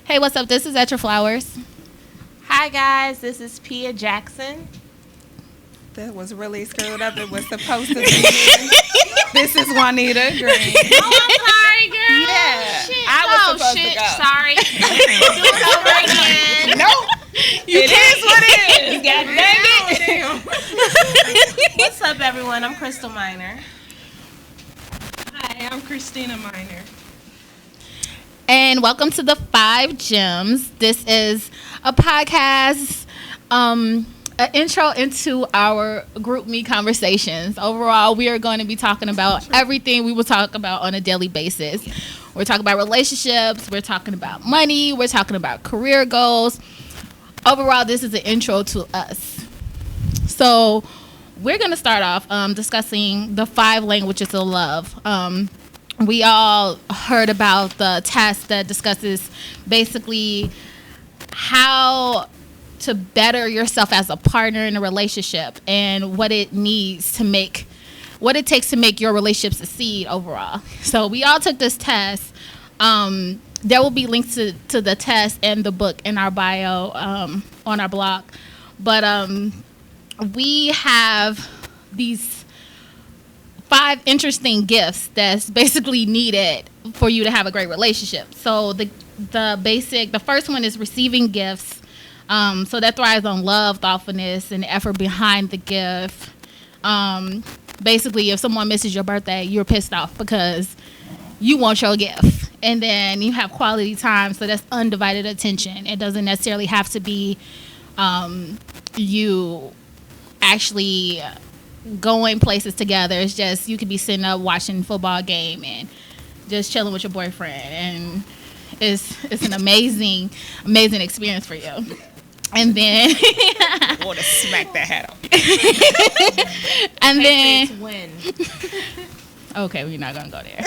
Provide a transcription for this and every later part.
Hey, what's up? This is At Your Flowers. Hi guys, this is Pia Jackson. That was really screwed up. It was supposed to be me. This is Juanita Green. Oh, I'm sorry, girl. Yeah, Shit. I was supposed to go. Sorry. Do it over again. Nope. It is what it is. God dang it. What's up, everyone? I'm Crystal Miner. Hi, I'm Christina Miner. And welcome to the 5 Gems. This is a podcast, an intro into our group me conversations. Overall, we are going to be talking about everything we will talk about on a daily basis. We're talking about relationships. We're talking about money. We're talking about career goals. Overall, this is an intro to us. So we're going to start off discussing the 5 languages of love. We all heard about the test that discusses basically how to better yourself as a partner in a relationship and what it takes to make your relationship succeed overall. So we all took this test. There will be links to the test and the book in our bio on our blog. But we have these 5 interesting gifts that's basically needed for you to have a great relationship. So the first one is receiving gifts. So that thrives on love, thoughtfulness, and effort behind the gift. Basically, if someone misses your birthday, you're pissed off because you want your gift. And then you have quality time, so that's undivided attention. It doesn't necessarily have to be you actually going places together. It's just you could be sitting up watching a football game and just chilling with your boyfriend, and it's an amazing experience for you. And then I want to smack that hat off. And then Win. okay, we're not gonna go there.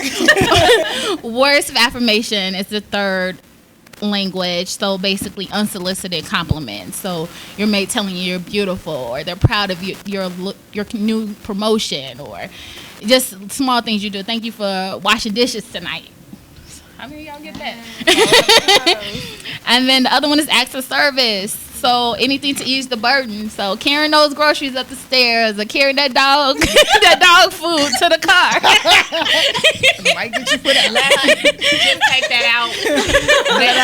Words of affirmation is the third language. So basically unsolicited compliments. So your mate telling you you're beautiful, or they're proud of your new promotion, or just small things you do. Thank you for washing dishes tonight. How many of y'all get that? And then the other one is acts of service. So anything to ease the burden. So carrying those groceries up the stairs, or carrying that dog food to the car. Might get you for that last. Just take that out. Let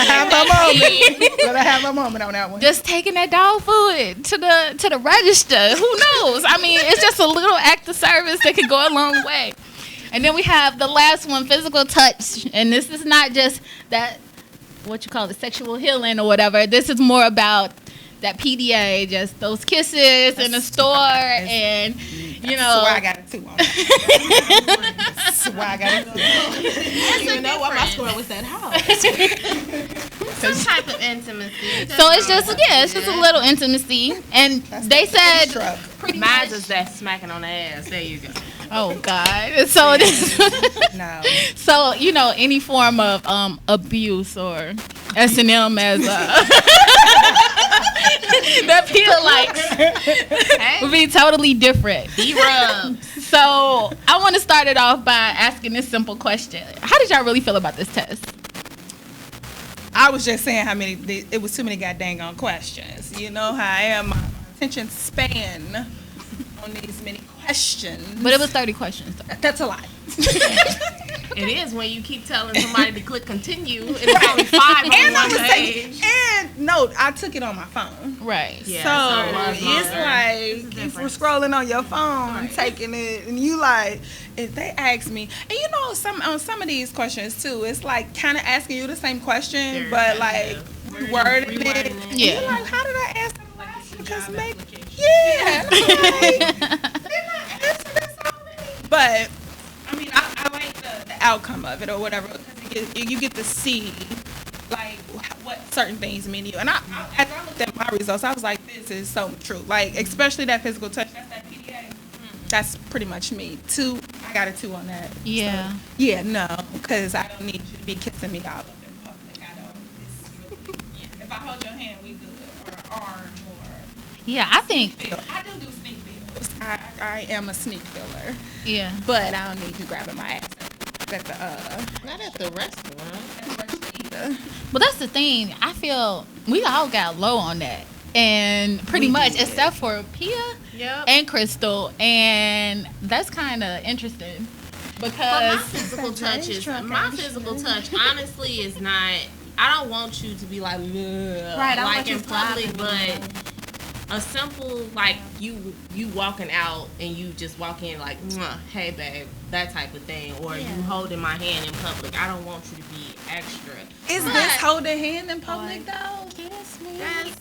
her have a moment on that one. Just taking that dog food to the register. Who knows? I mean, it's just a little act of service that could go a long way. And then we have the last one, physical touch. And this is not just that, what you call it, sexual healing or whatever. This is more about that PDA, just those kisses in the store, and you know. That's why I got it too. That's why I got it too. I don't even know what my score was that high. Some type of intimacy. So it's just a little intimacy, and they said pretty Mine's much. is that smacking on the ass. There you go. Oh God! So it is. No. So any form of abuse or S&M as that Pia likes would be totally different. D-rub. So I want to start it off by asking this simple question: how did y'all really feel about this test? I was just saying it was too many goddamn on questions. You know how I am, my attention span on these many questions. But it was 30 questions. That's a lot. It is when you keep telling somebody to click continue, and it's only 5 on one page. And no, I took it on my phone. Right. Yeah, So it's It's like if we're scrolling on your phone, taking it, and you like, if they ask me, and on some of these questions too, it's like kind of asking you the same question, but like wording it. Yeah. You're like, how did I answer the last? Because maybe, yeah. Like, didn't I answer this already? But I mean, I like the outcome of it or whatever, because you get to see like what certain things mean to you. And as I looked at my results, I was like, this is so true. Like, especially that physical touch. That's that PDA. That's pretty much me. 2, I got a 2 on that. Yeah. So, yeah, no, because I don't need you to be kissing me all up in public. I don't. If I hold your hand, we good. Or arm, or. Yeah, I think. I do sneak feels. I am a sneak filler. Yeah. But I don't need you grabbing my ass at the Not at the restaurant. either. But that's the thing. I feel we all got low on that. And pretty much, except for Pia and Crystal. And that's kind of interesting. Because my physical touch, honestly, is not. I don't want you to be like, right, like in public, but a simple, like, you walking out and you just walk in like, hey, babe, that type of thing. Or you holding my hand in public. I don't want you to be extra. Is this holding hand in public, though? Kiss me on my neck.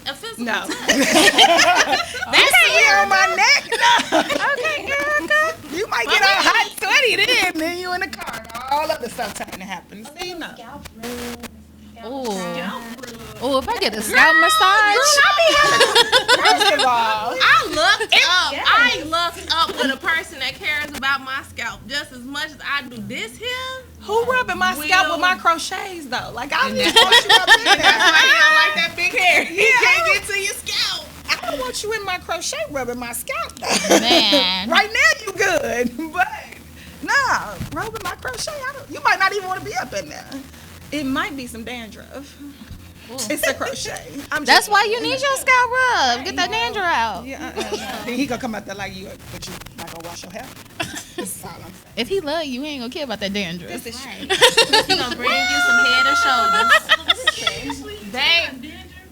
A physical touch. That's here on my neck. No. Okay, Erica. You might get all hot and sweaty then you in the car. And all other stuff starting to happen. See, no. Oh, if I get a scalp massage. First of all, I looked up with a person that cares about my scalp just as much as I do this here. Who rubbing my scalp with my crochets though? Like I just want you up in there. That's why you don't like that big hair. You can't get to your scalp. I don't want you in my crochet rubbing my scalp though. Man. Right now you good, but nah, rubbing my crochet. You might not even want to be up in there. It might be some dandruff. It's a crochet. That's why you need your scalp rub. Get that dandruff out. Yeah, then he gonna come out there like you, but you not gonna wash your hair. That's all I'm saying. If he love you, he ain't gonna care about that dandruff. This is true. He gonna bring you some head and shoulders. Babe,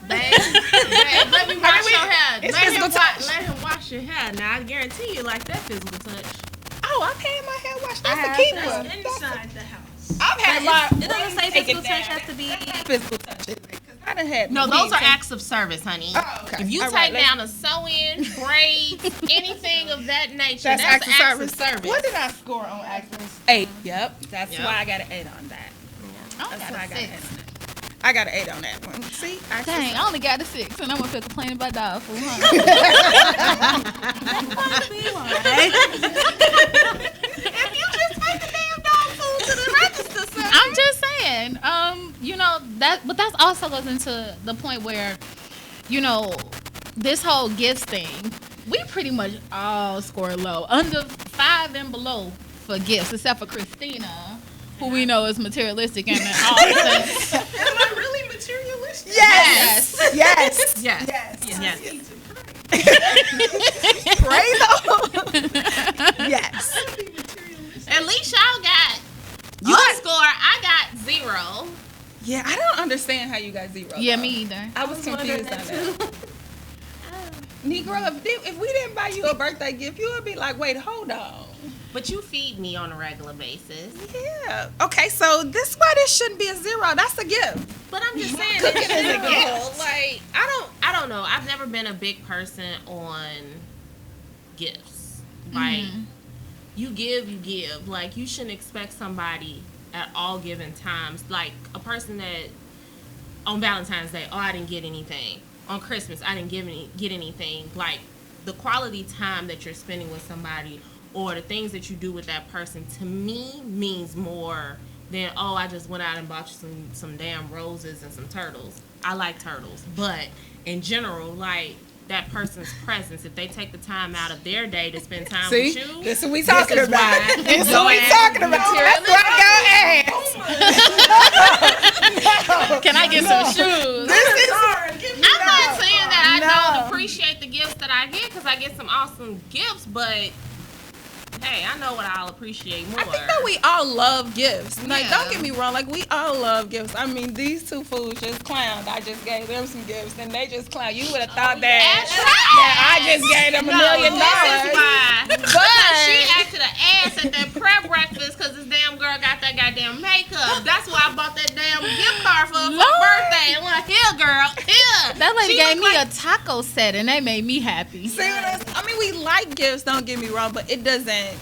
let me wash your hair. Let him wash your hair. Now I guarantee you like that physical touch. Oh, I've had my hair washed. That's a keeper. That's inside the house. I've had my. It doesn't say physical touch has to be. Physical touch. I done had. No, those are acts of service, honey. Oh, okay. If you take down a sew-in, braids, anything of that nature, that's acts of service. What did I score on acts of 8? Yep. That's why I got an 8 on that. That's why I got an 8 on that one. See? Dang, I only got a 6, and I'm gonna feel complaining about dog food, huh? If you just take the damn dog food to the register, sir. I'm just saying, but that also goes into the point where, this whole gifts thing, we pretty much all score low, under 5 and below for gifts, except for Christina, who we know is materialistic and all this. Am I really materialistic? Yes. Pray though. Yes. At least y'all got your score. I got 0. Yeah, I don't understand how you got 0. Yeah, though. me either. I was confused on that. Negro, if we didn't buy you a birthday gift, you would be like, wait, hold on. But you feed me on a regular basis. Yeah. Okay, so this why this shouldn't be a 0. That's a gift. But I'm just saying, Cooking is a gift. like I don't know. I've never been a big person on gifts. Like you give. Like you shouldn't expect somebody at all given times. Like a person that on Valentine's Day, I didn't get anything. On Christmas, I didn't get anything. Like the quality time that you're spending with somebody, or the things that you do with that person, to me means more than, I just went out and bought you some damn roses and some turtles. I like turtles, but in general, like that person's presence, if they take the time out of their day to spend time with you, this is what we talking about. This is what we talking about. That's what I No. Can I get some shoes? I'm not saying that I don't appreciate the gifts that I get, because I get some awesome gifts, but hey, I know what I'll appreciate more. I think that we all love gifts. Like, don't get me wrong. Like, we all love gifts. I mean, these two fools just clowned. I just gave them some gifts, and they just clowned. You would have thought that I just gave them $1 million. This is why. But she acted an ass at that prep breakfast because this damn girl got that goddamn makeup. That's why I bought that damn gift card for her birthday. I'm like, here, girl, here. That lady gave me a taco set, and that made me happy. See, I mean, we like gifts, don't get me wrong, but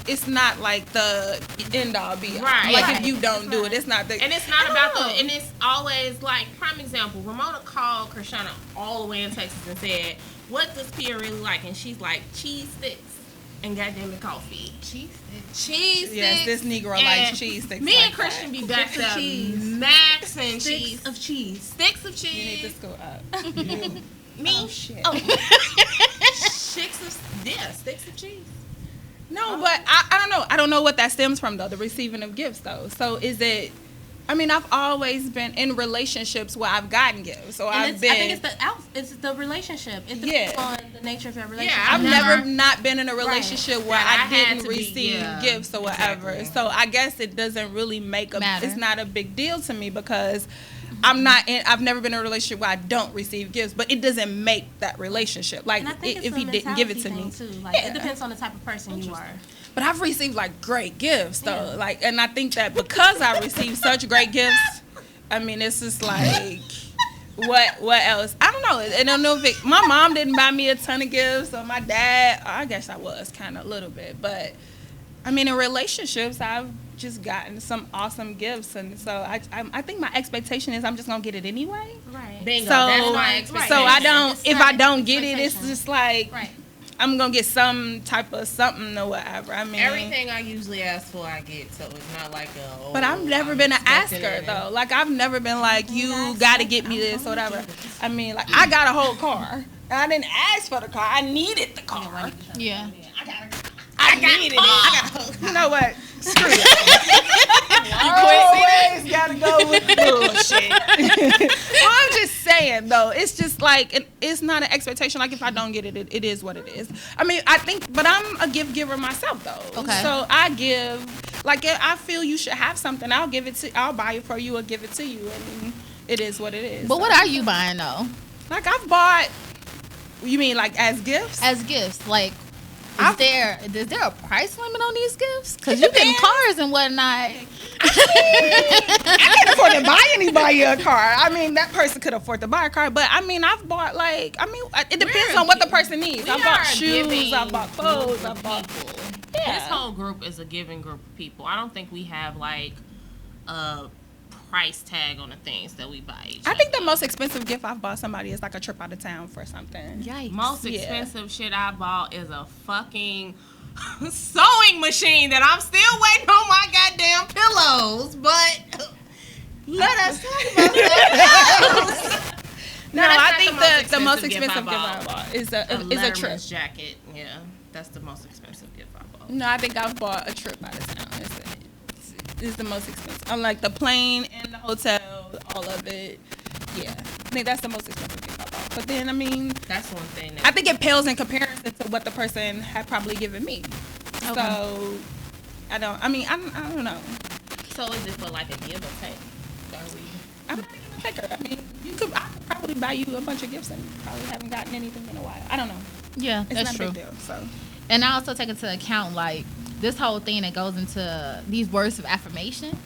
it's not like the end all be all. Right. Like, if you don't do it, it's not the. And it's not about and it's always like, prime example, Ramona called Krishana all the way in Texas and said, what does Pia really like? And she's like, cheese sticks and goddamn it, coffee. Cheese sticks. Yes, this Negro likes cheese sticks. Me and Christian be back to max and cheese. Sticks of cheese. You need to scoot up. Me? Oh, shit. Sticks of cheese. No, but I don't know. I don't know what that stems from, though, the receiving of gifts, though. So is it, I mean, I've always been in relationships where I've gotten gifts. So I think it's the relationship. It depends on the nature of your relationship. Yeah, I've never not been in a relationship where I didn't receive gifts or whatever. Exactly. So I guess it doesn't really it's not a big deal to me because I've never been in a relationship where I don't receive gifts, but it doesn't make that relationship. Like, if he didn't give it to me. Too. Like, it depends on the type of person you are. But I've received, like, great gifts, though. Yeah. Like, and I think that because I received such great gifts, I mean, it's just like, what else? I don't know. I don't know if my mom didn't buy me a ton of gifts, or my dad. I guess I was kind of a little bit. But, I mean, in relationships, I've just gotten some awesome gifts. And so I think my expectation is I'm just going to get it anyway. Right. Bingo. So, that's my expectation. So if I don't get it, it's just like... Right. I'm gonna get some type of something or whatever. I mean, everything I usually ask for, I get. So it's not like but I've never been an asker though. Like I've never been like, you gotta get me this or whatever. I mean, like I got a whole car. And I didn't ask for the car. I needed the car. Yeah. I needed it. You know what? Screw it. Always gotta go with bullshit. I'm just saying though, it's just like it's not an expectation. Like if I don't get it, it is what it is. I mean, but I'm a gift giver myself though. Okay. So I give. Like if I feel you should have something, I'll buy it for you or give it to you. I mean, it is what it is. But what are you buying though? Like I've bought. You mean like as gifts? As gifts, like. Is there a price limit on these gifts? Because you getting cars and whatnot. I can't afford to buy anybody a car. I mean, that person could afford to buy a car, but I mean, I've bought it depends on what the person needs. I bought shoes, I bought clothes, I bought. Yeah. This whole group is a giving group of people. I don't think we have like a price tag on the things that we buy each other. I think the most expensive gift I've bought somebody is like a trip out of town for something. Yikes. Most expensive shit I bought is a fucking sewing machine that I'm still waiting on my goddamn pillows, but let us talk about that. No, I think the most expensive gift I bought is a trip jacket. Yeah, that's the most expensive gift I bought. No, I think I've bought a trip out of town. Is the most expensive. Unlike the plane and the hotel, all of it. Yeah, I think that's the most expensive gift I bought. But then, I mean, that's one thing. I think it pales in comparison to what the person had probably given me. Okay. So, I don't know. So is it for like a give or take? I'm not even a taker. I mean, I could probably buy you a bunch of gifts and probably haven't gotten anything in a while. I don't know. Yeah, it's that's not true. a big deal. So, and I also take into account like this whole thing that goes into these words of affirmation,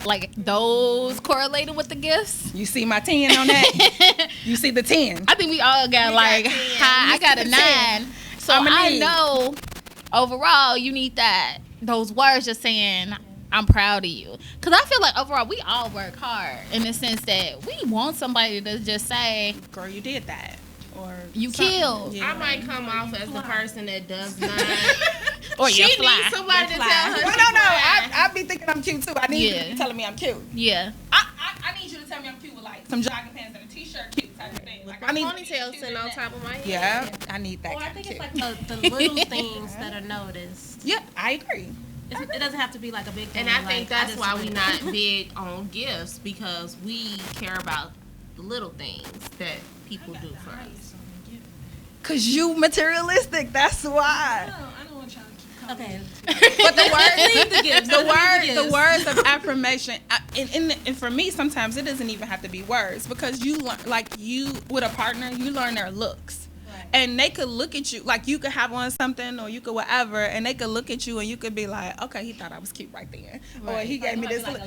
like those correlated with the gifts. You see my 10 on that? You see the 10? I think we all got I got a 9. So I know overall you need those words just saying I'm proud of you. Because I feel like overall we all work hard in the sense that we want somebody to just say, girl, you did that. Or you killed. Yeah. I might come off as the person that does not. Or she needs somebody to tell her. Well, no. I be thinking I'm cute too. I need you to be telling me I'm cute. Yeah. I need you to tell me I'm cute with like some jogging pants and a t-shirt, cute type of thing. Like I need ponytail sitting on top of my head. Yeah, I need that. Or I think it's like the little things that are noticed. Yeah, I agree. It doesn't have to be like a big thing. And I think that's why we're not big on gifts, because we care about the little things that people do for us. Cause you materialistic. That's why. No, I don't want y'all to keep Okay. But the words of affirmation, and for me, sometimes it doesn't even have to be words, because you learn, like you with a partner, you learn their looks. And they could look at you, like you could have on something or you could whatever, and they could look at you and you could be like, okay, he thought I was cute right there. Right. Or he gave me this look.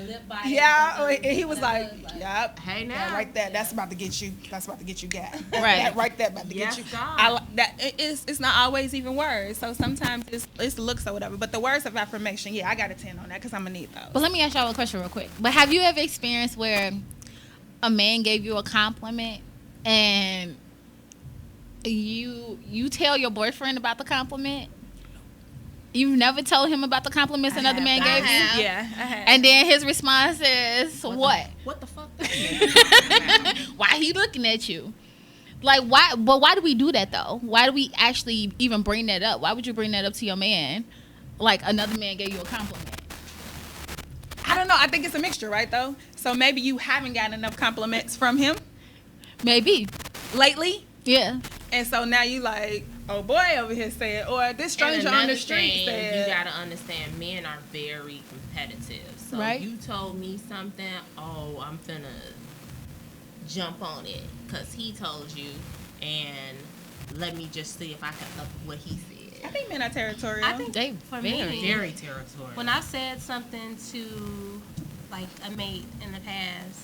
Yeah, or he was like, yep. Hey now. Yeah, right there. That's about to get you. That's about to get you gas. Right. That right there about to get you. It's not always even words. So sometimes it's looks or whatever. But the words of affirmation, yeah, I got a 10 on that because I'm going to need those. But let me ask y'all a question real quick. But have you ever experienced where a man gave you a compliment and you tell your boyfriend about the compliment? You've never told him about the compliments another man gave you? Yeah, I have. And then his response is, what? What the fuck? Why he looking at you? Like, why? But why do we do that, though? Why do we actually even bring that up? Why would you bring that up to your man? Like, another man gave you a compliment. I don't know. I think it's a mixture, right, though? So maybe you haven't gotten enough compliments from him Maybe. lately. Yeah. And so now you like, oh boy, over here said, or this stranger on the street said. You gotta understand, men are very competitive. So Right. you told me something, oh, I'm finna jump on it because he told you, and let me just see if I can up what he said. I think men are territorial. I think They for very. me, Very territorial. when I've said something to like a mate in the past,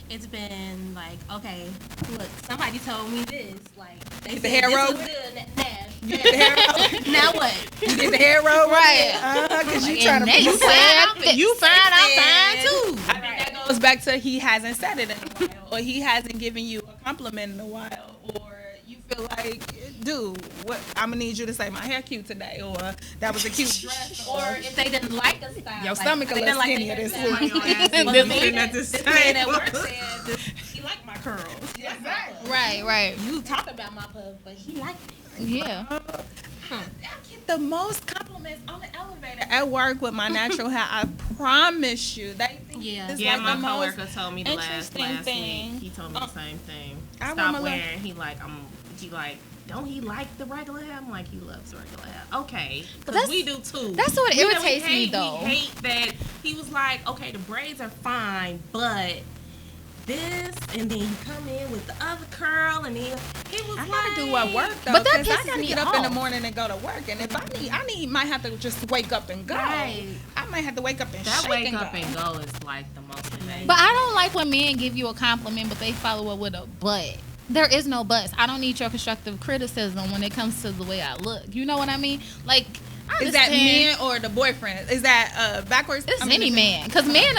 it's been like, okay, look, somebody told me this. Like, they Get said the hair this roll? was good, Nash. You get the hair roll? Now what? You get the hair roll? Right. Because you And trying to they be said you fine, I'm fine too. I think that goes back to he hasn't said it in a while, or he hasn't given you a compliment in a while, or you feel like, dude, what? I'm gonna need you to say my hair cute today, or that was a cute dress, Or if they didn't like a style. your like, stomach a they little didn't skinnier the this hairstyle. week. Well, This the man this man at work said he liked my curls. Right. You talk about my puff, but he liked it. Yeah. I get the most compliments on the elevator at work with my natural hair. I promise you, they think Yeah. it's Yeah, like my the most coworker told me the last interesting thing. week. He told me the same thing. I Stop want my wearing. He like, don't he like the regular hair? I'm like, he loves regular hair. Okay, But because we do too. That's what We really irritates me, hate- though. We hate that he was like, okay, the braids are fine, but this, and then he come in with the other curl, and then he was I like, gotta do what work though, But that because I pisses gotta me get up in the off. morning and go to work. And if I need, might have to just wake up and go. Right. I might have to wake up and That shake wake and up go. and go is like the most amazing. But I don't like when men give you a compliment, but they follow it with a but. There is no buts. I don't need your constructive criticism when it comes to the way I look. You know what I mean? Like, I Is that understand- men or the boyfriend? Is that backwards? It's any man. Because a man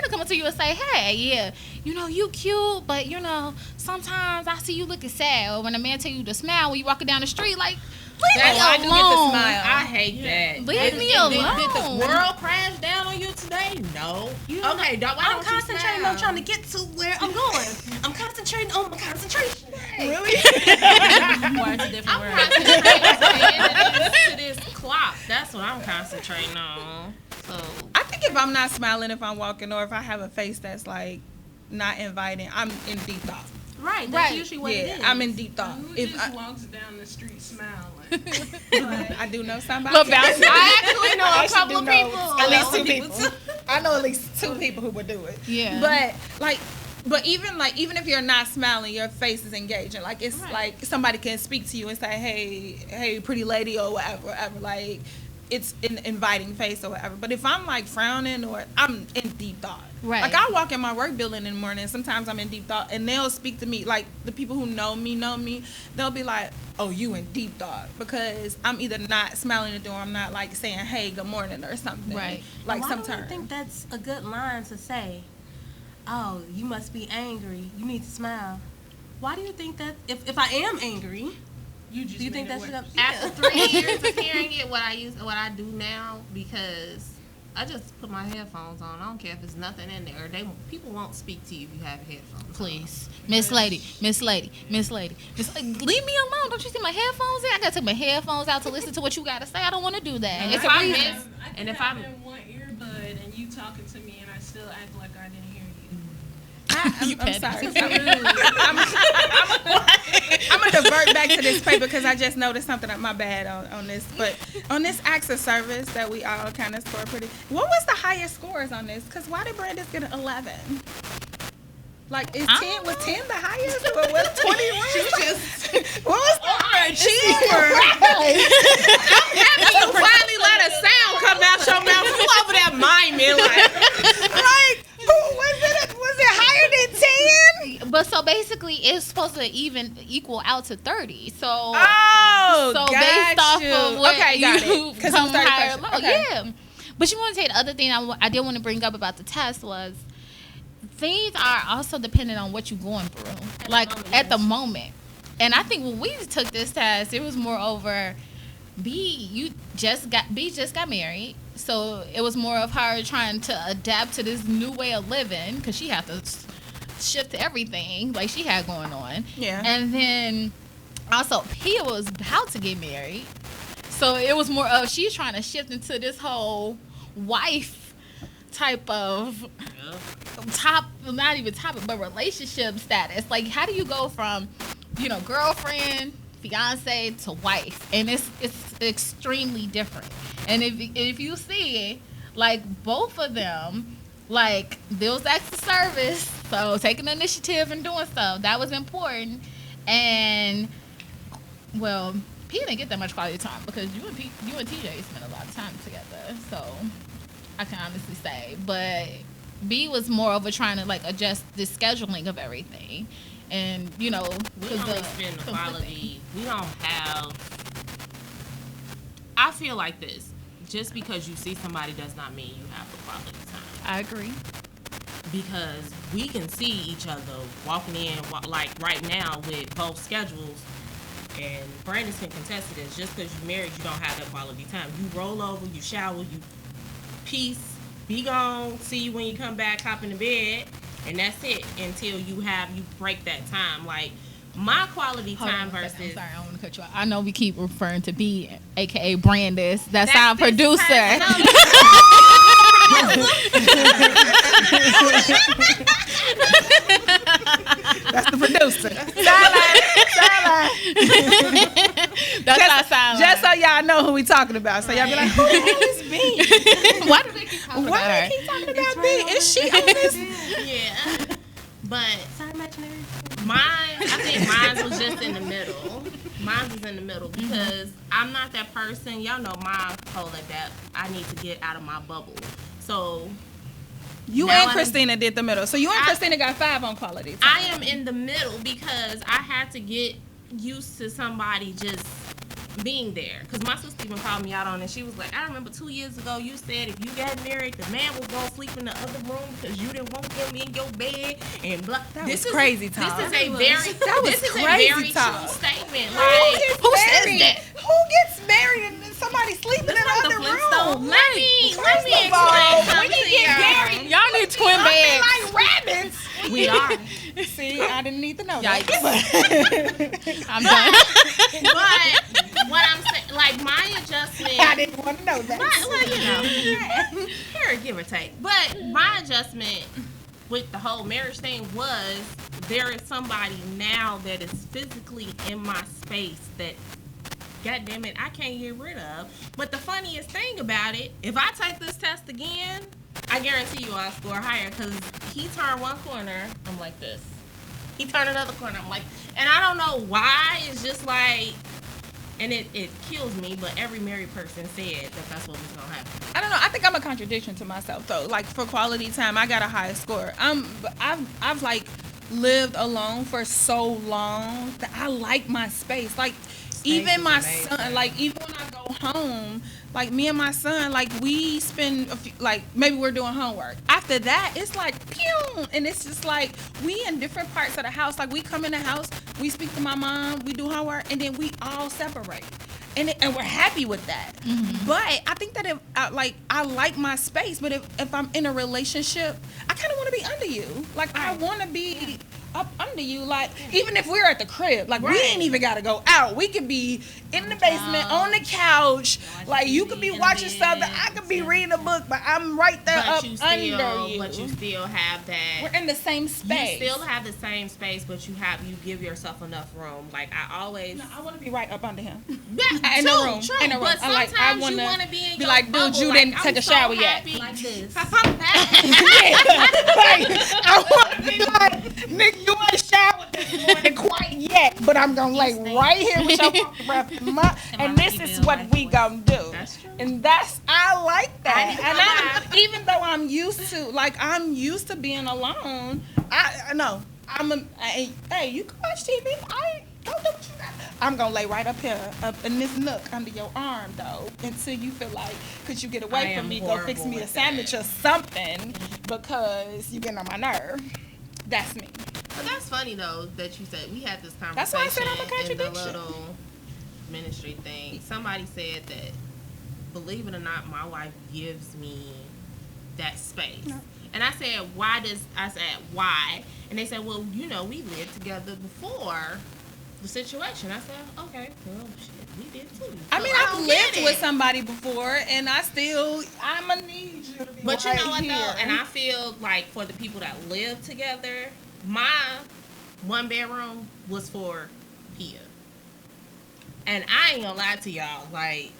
will come up to you and say, hey, yeah, you know, you cute, but, you know, sometimes I see you looking sad. Or when a man tell you to smile when you walking down the street, like, leave me I do get the alone. smile. I hate that. Leave me Did the alone. world crash down on you today? No. Okay, why I'm don't you concentrating smile? on trying to get to where I'm going. I'm concentrating on my concentration. Really? Why it's a different I'm word. concentrating to this clock. That's what I'm concentrating on. So I think if I'm not smiling if I'm walking, or if I have a face that's like not inviting, I'm in deep thought. Right, that's Right. usually what it Yeah, is. I'm in deep thought. Who If just I, walks down the street smiling? I do know somebody. Look, bounce. I actually know a actually couple do of know people. At least two people. I know at least two people who would do it. Yeah. But even if you're not smiling, your face is engaging. Like it's like somebody can speak to you and say, hey, pretty lady, or whatever. Like it's an inviting face or whatever. But if I'm like frowning, or I'm in deep thought. Right. Like I walk in my work building in the morning. Sometimes I'm in deep thought, and they'll speak to me. Like the people who know me. They'll be like, "Oh, you in deep thought," because I'm either not smiling at the door, I'm not like saying, "Hey, good morning" or something. Right. Like Why sometimes. do you think that's a good line to say? Oh, you must be angry. You need to smile. Why do you think that? If I am angry, You just do you think made that it should worse. After 3 years of hearing it, what I do now, because I just put my headphones on. I don't care if there's nothing in there. People won't speak to you if you have headphones on. Please. Miss Lady. Leave me alone. Don't you see my headphones in? I gotta take my headphones out to listen to what you gotta say. I don't want to do that. And It's if a I reason. miss- I can and if have I'm- in one earbud and you talking to me and I still act like I didn't hear you. I'm petty. sorry. I'm gonna divert back to this paper because I just noticed something. My bad on this, but on this acts of service that we all kind of score pretty. What was the highest scores on this? Because why did Brandis get an 11? Like is I 10 don't was know. 10 the highest? Or was 20? What was the You finally let a sound come out your mouth. You over there miming like. was it higher than 10? But so basically, it's supposed to equal out to 30. So, Oh, so got based off you. of what Okay, got you it. 'Cause come I'm 30 higher or person. low. Okay. Yeah. But you want to say the other thing I did want to bring up about the test was things are also dependent on what you're going through. At the moment. And I think when we took this test, it was more over B just got married. So it was more of her trying to adapt to this new way of living because she had to shift to everything like she had going on. Yeah. And then also Pia was about to get married. So it was more of she's trying to shift into this whole wife type of not even topic, but relationship status. Like, how do you go from, girlfriend, fiance to wife? And it's extremely different. And if you see, like, both of them, like, there was acts of service, so taking initiative and doing stuff, that was important. And, well, P didn't get that much quality time because you and TJ spent a lot of time together, so I can honestly say. But B was more over trying to, like, adjust the scheduling of everything. And, we only spend quality. We don't have. I feel like this. Just because you see somebody does not mean you have the quality time. I agree. Because we can see each other walking in, like right now with both schedules. And Brandon can contest to this. Just because you're married, you don't have that quality time. You roll over, you shower, you peace, be gone, see you when you come back, hop in the bed, and that's it until you break that time. Like, my quality time versus... I'm sorry, I don't want to cut you off. I know we keep referring to B, a.k.a. Brandis. That's our producer. That's the producer. That's our silent. Just so y'all know who we talking about. So y'all be like, who the hell is B? Why do they keep talking about her? Why do they keep talking about B? Is she on this? Yeah. But I think mine was just in the middle. Mine was in the middle because I'm not that person. Y'all know my whole adapt. I need to get out of my bubble. So you and Christina did the middle. So you and Christina got 5 on quality time. I am in the middle because I had to get used to somebody just being there. Because my sister even called me out on it. She was like, I remember 2 years ago you said if you got married, the man was going to sleep in the other room because you didn't want him in your bed and blah. This is crazy talk. This is a very true statement. Who says that? Who gets married and then somebody sleeping in the other room? Let me explain something. When you get married, y'all need twin beds. Like rabbits. We are. See, I didn't need to know that. I'm done. But what I'm saying, like, my adjustment. I didn't want to know that. Here, give or take. But my adjustment with the whole marriage thing was there is somebody now that is physically in my space that, God damn it, I can't get rid of. But the funniest thing about it, if I take this test again, I guarantee you I'll score higher because he turned one corner, I'm like this. He turned another corner, I'm like, and I don't know why. It's just like, and it kills me, but every married person said that that's what was going to happen. I don't know. I think I'm a contradiction to myself, though. Like, for quality time, I got a higher score. I've like, lived alone for so long that I like my space. Like, even my son, like, even when I go home, like, me and my son, like, we spend a few, like, maybe we're doing homework. After that, it's like, pew! And it's just like, we in different parts of the house. Like, we come in the house, we speak to my mom, we do homework, and then we all separate. And we're happy with that. Mm-hmm. But I think that I like my space, but if I'm in a relationship, I kind of want to be under you. Like, I want to be up under you. Like, even if we're at the crib, like, we ain't even got to go out. We could be in the basement, on the couch. Like, you could be watching something. I could be reading a book, but I'm right there under you. But you still have that. We're in the same space. You still have the same space, but you give yourself enough room. Like, I always... No, I want to be right up under him. Yeah, in the room. In the room. But sometimes I you want to be in your like, dude, you didn't take a shower yet. Like this. I'm happy. I want to be like, nigga, you ain't showered this morning quite yet, but I'm going to lay right here with your breath in my, and this is what we going to do. That's true. And I like that. And even though I'm used to being alone, I know. Hey, you can watch TV. Don't do what you got. I'm going to lay right up here, up in this nook under your arm, though, until you feel like, could you get away from me, go fix me a sandwich or something, because you getting on my nerve. That's me. But that's funny, though, that you said we had this conversation. That's why I said I'm a contradiction. In the little ministry thing. Somebody said that, believe it or not, my wife gives me that space. No. And I said, why? And they said, well, we lived together before the situation. I said, okay, well, shit, we did too. I So mean, I I've don't get lived it. with somebody before, and I'm gonna need you to be But you right know what here. though? And I feel like for the people that live together, my 1 bedroom was for Pia. And I ain't gonna lie to y'all, like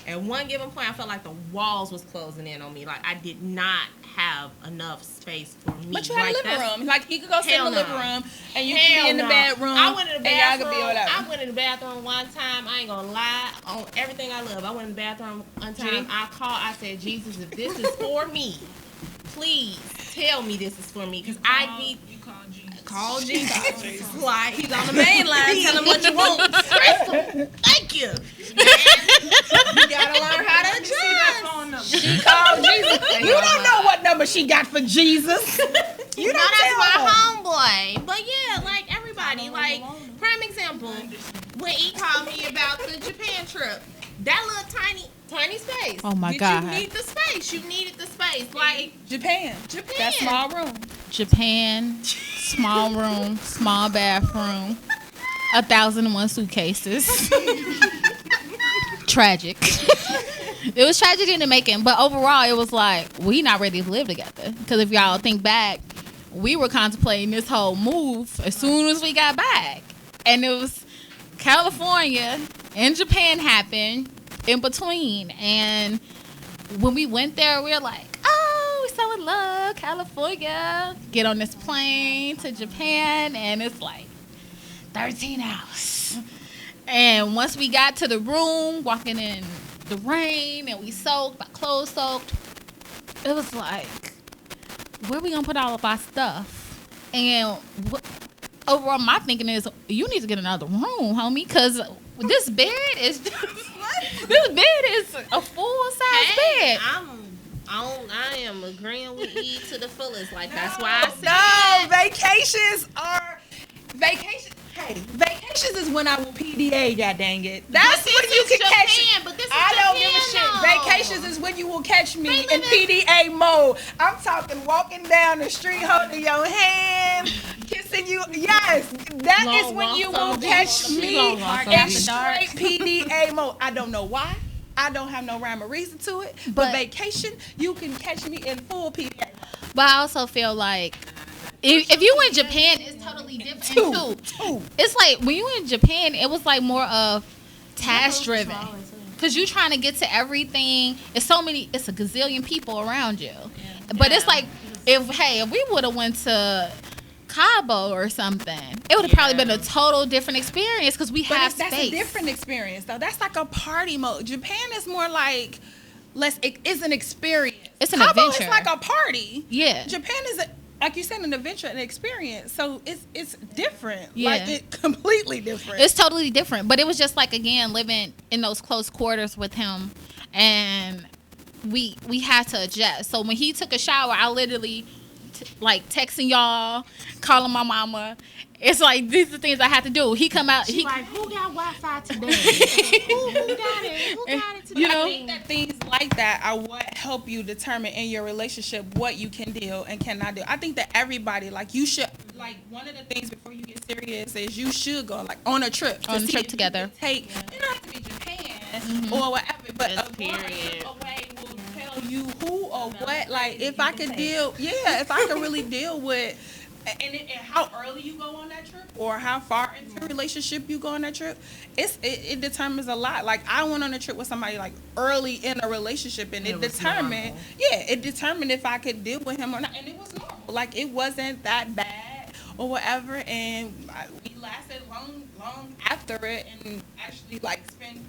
at one given point I felt like the walls was closing in on me. Like I did not have enough space for me. But you had like, a living room. Like you could go sit in the Hell living no. room and you could be in the no. bedroom. I went in the and y'all could bathroom. be whatever. I went in the bathroom one time. I ain't gonna lie on everything I love. I went in the bathroom one time. I called. I said, Jesus, if this is for me, please tell me this is for me, because I need. You call Jesus. Call Jesus. Like he's on the main line. Tell him what you want. Crystal, thank you. You gotta learn how to See that adjust. phone number. She called Jesus. You don't know what number she got for Jesus. You No, don't that's tell my her. homeboy. But yeah, like everybody, like prime example, when he called me about the Japan trip, that little tiny space. Oh my Did God. you need the space? You needed the space. Like Japan. That small room. Japan, small room, small bathroom, 1,001 suitcases. Tragic. It was tragic in the making, but overall, it was like we not ready to live together. Because if y'all think back, we were contemplating this whole move as soon as we got back, and it was California and Japan happened in between. And when we went there, we were like, oh, we're so in love, California. Get on this plane to Japan, and it's like 13 hours. And once we got to the room, walking in the rain, and we soaked, my clothes soaked, it was like, where we gonna put all of our stuff? And overall, my thinking is, you need to get another room, homie, because this bed is just, this bed is a full-size bed. I am agreeing with E to the fullest. Like that's why I said vacations. Hey, vacations is when I will PDA. God dang it. That's But when this you is can Japan, catch. but this is I don't give a Japan, shit. though. Vacations is when you will catch me in PDA mode. I'm talking walking down the street, holding your hand, kissing you. Yes, that Long is when walks you on will the catch beach. me Long walks on in the straight PDA mode. I don't know why. I don't have no rhyme or reason to it. But vacation, you can catch me in full PDA. But I also feel like if you in Japan, it's totally different too. It's like when you in Japan, it was like more of task driven, because you trying to get to everything. It's a gazillion people around you. But it's like if we would have went to Cabo or something, it would have probably been a total different experience, because we have space. That's a different experience though. That's like a party mode. Japan is more like it's an experience. It's an Cabo adventure. is like a party. Yeah. Japan is like you said, an adventure, an experience. So it's different. Yeah. Like it completely different. It's totally different. But it was just like, again, living in those close quarters with him, and we had to adjust. So when he took a shower, I literally like texting y'all, calling my mama. It's like these are the things I had to do. He come out. She like, who got Wi-Fi today? who got it? Who got it today? I think that things like that are what help you determine in your relationship what you can do and cannot do. I think that everybody, like, you should, like, one of the things before you get serious is you should go, like, on a trip. On a trip together. It don't have to be Japan or whatever, but a period. away will tell you who or what. Like, if I could if I could really deal with. And how early you go on that trip, or how far into a relationship you go on that trip, it determines a lot. Like I went on a trip with somebody like early in a relationship, and it determined if I could deal with him or not, and it was normal. Like it wasn't that bad or whatever, and we lasted long after it, and actually like spent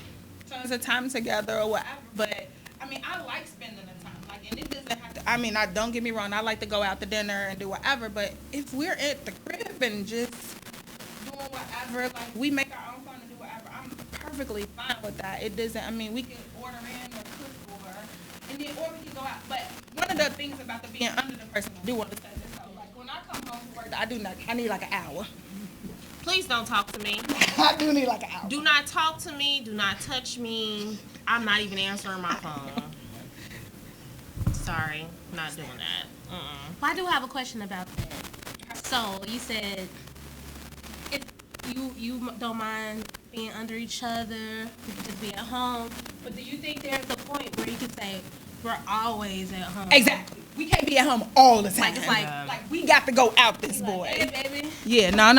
tons of time together or whatever. But I mean, I like spending the time. Like, and it doesn't have to. I mean, don't get me wrong. I like to go out to dinner and do whatever. But if we're at the crib and just doing whatever, like we make our own fun and do whatever, I'm perfectly fine with that. It doesn't. I mean, we can order in or cook or we can go out. But one of the things about the being under the person, I do want to say this. So, like when I come home from work, I need like an hour. Please don't talk to me. I do need like an hour. Do not talk to me. Do not touch me. I'm not even answering my phone. Sorry, not doing that. Well, I do have a question about that. So you said if you don't mind being under each other, you can just be at home. But do you think there's a point where you can say we're always at home? Exactly. We can't be at home all the time. Like it's like we got to go out this boy. Hey, baby. Yeah, no.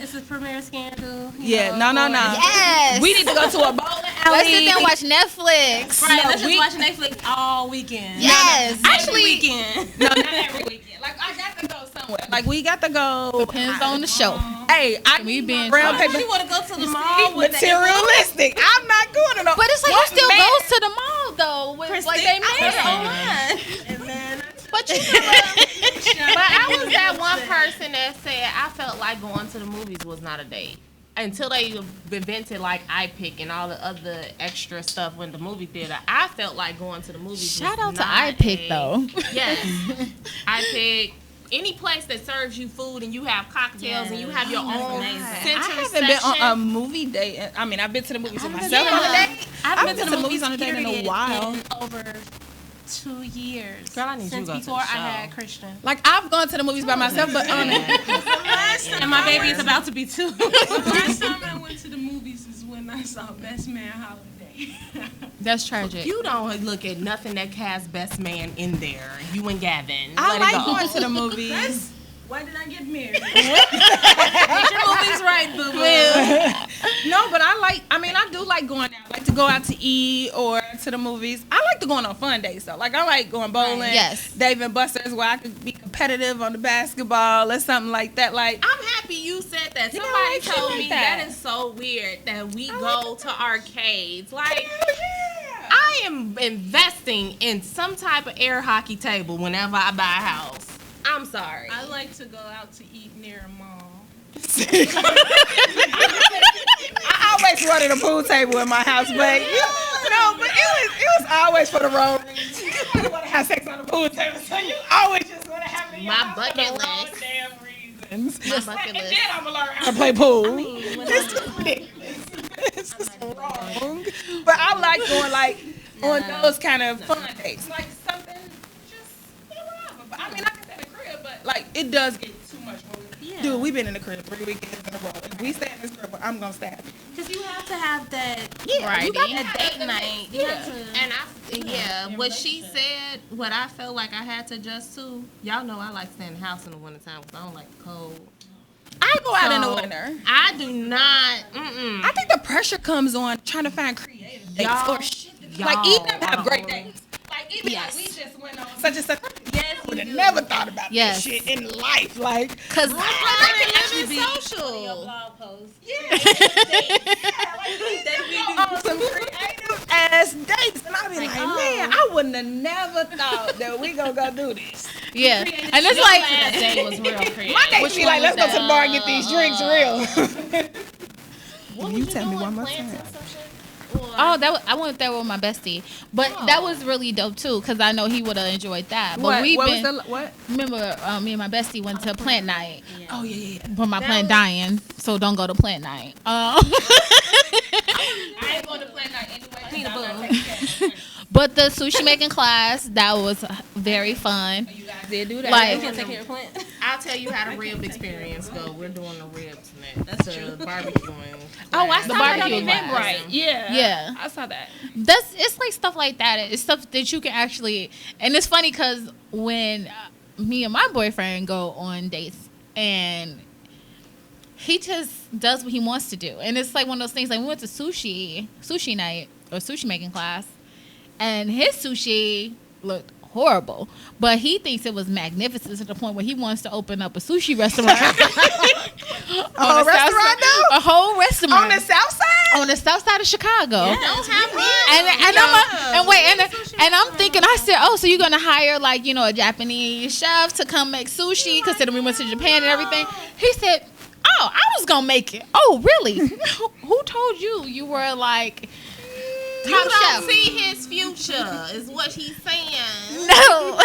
It's a premiere scandal. Yeah, know, no. Yes. We need to go to a bowling alley. Let's sit there and watch Netflix. Right, let's just watch Netflix all weekend. Yes. Every weekend. No, not every weekend. Like, I got to go somewhere. Like, we got to go. Depends on the show. Hey, I We need been brown trying. paper. You want to go to the mall with Materialistic. I'm not going to no. But it's like What you still man? goes to the mall though. With, like they married. And then But you know what? But I was that one person that said I felt like going to the movies was not a date. Until they invented like iPick and all the other extra stuff in the movie theater, I felt like going to the movies. Shout was out to not iPick though. Yes, iPick. Any place that serves you food and you have cocktails and you have your own center I haven't section. been on a movie date. I mean, I've been to the movies with myself on a date. I've been to the movies on a date in a while. in over 2 years. Girl, I need you since to go to before the I show. had Christian. Like, I've gone to the movies by myself, but on And my baby is about to be 2. The last time I went to the movies is when I saw Best Man Holiday. That's tragic. You don't look at nothing that has Best Man in there. You and Gavin. I Let like it go. going to the movies. Why did I get married? Get your movies right, boo boo. No, but I do like going out. I like to go out to eat or to the movies. I like to go on fun days though. Like, I like going bowling. Yes. Dave and Buster's where I could be competitive on the basketball or something like that. Like, I'm happy you said that. You know, Somebody I told like me that. that is so weird that we go to arcades. Like, yeah. I am investing in some type of air hockey table whenever I buy a house. I'm sorry. I like to go out to eat near a mall. I always wanted a pool table in my house, but it was always for the wrong reason. You don't want to have sex on the pool table, so you always just want to have it in your My house for bucket the wrong list. damn reasons. My bucket And list. then I'm gonna learn how to play pool. When It's just ridiculous. It's just wrong. But I like going like on those kind of fun dates, like something just whatever. But I mean, I can stay in the crib, but like it does get too much. Yeah. Dude, we've been in the crib 3 weekends in a row. If we stay in this crib, I'm gonna stab you. Because you have to have that, Friday. you got that date night. You have to, And what she said, what I felt like I had to adjust to, y'all know I like staying in the house in the wintertime because I don't like the cold. I go out in the So, winter. I do not. I think the pressure comes on trying to find creative dates Y'all- or shit. y'all Like, even if I have are great on- days. Like, even Yes. like we just went on such and such. Yes, I would have we do. never thought about Yes. this shit in life. Like, Cause I actually can be live in your social. blog post. on some creative ass dates. And I be like, man, I wouldn't have never thought that we gonna go do this. yeah, and it's That like day was real creative. My dates Which be one like, let's was go to the bar and get these drinks real. What You was tell me doing? one more Plants time. and some shit? Or- oh I went there with my bestie, but that was really dope too because I know he would have enjoyed that. But we've what been was the what? remember me and my bestie went to plant night. Oh yeah. But my plant was- dying, so don't go to plant night. I ain't going to plan night anyway. Need a boo. But the sushi making class, that was very fun. You guys did do that. Like- You can't take care of plant. I'll tell you how the rib experience go. We're doing the ribs next. That's true. Barbecuing. oh, I class. saw The that on barbecue class. Eventbrite. Yeah. Yeah. I saw that. It's like stuff like that. It's stuff that you can actually, and it's funny because when me and my boyfriend go on dates and he just does what he wants to do, and it's like one of those things. Like we went to sushi night or sushi making class, and his sushi looked horrible, but he thinks it was magnificent to the point where he wants to open up a sushi restaurant. whole restaurant, though? A whole restaurant On the south side? on the south side of Chicago. Don't have me. And I'm thinking, I said, oh, so you're gonna hire like a Japanese chef to come make sushi? Considering we went to Japan and everything. He said, oh, I was gonna make it. Oh, really? Who told you were like You top don't chef? see his future, is what he's saying. No.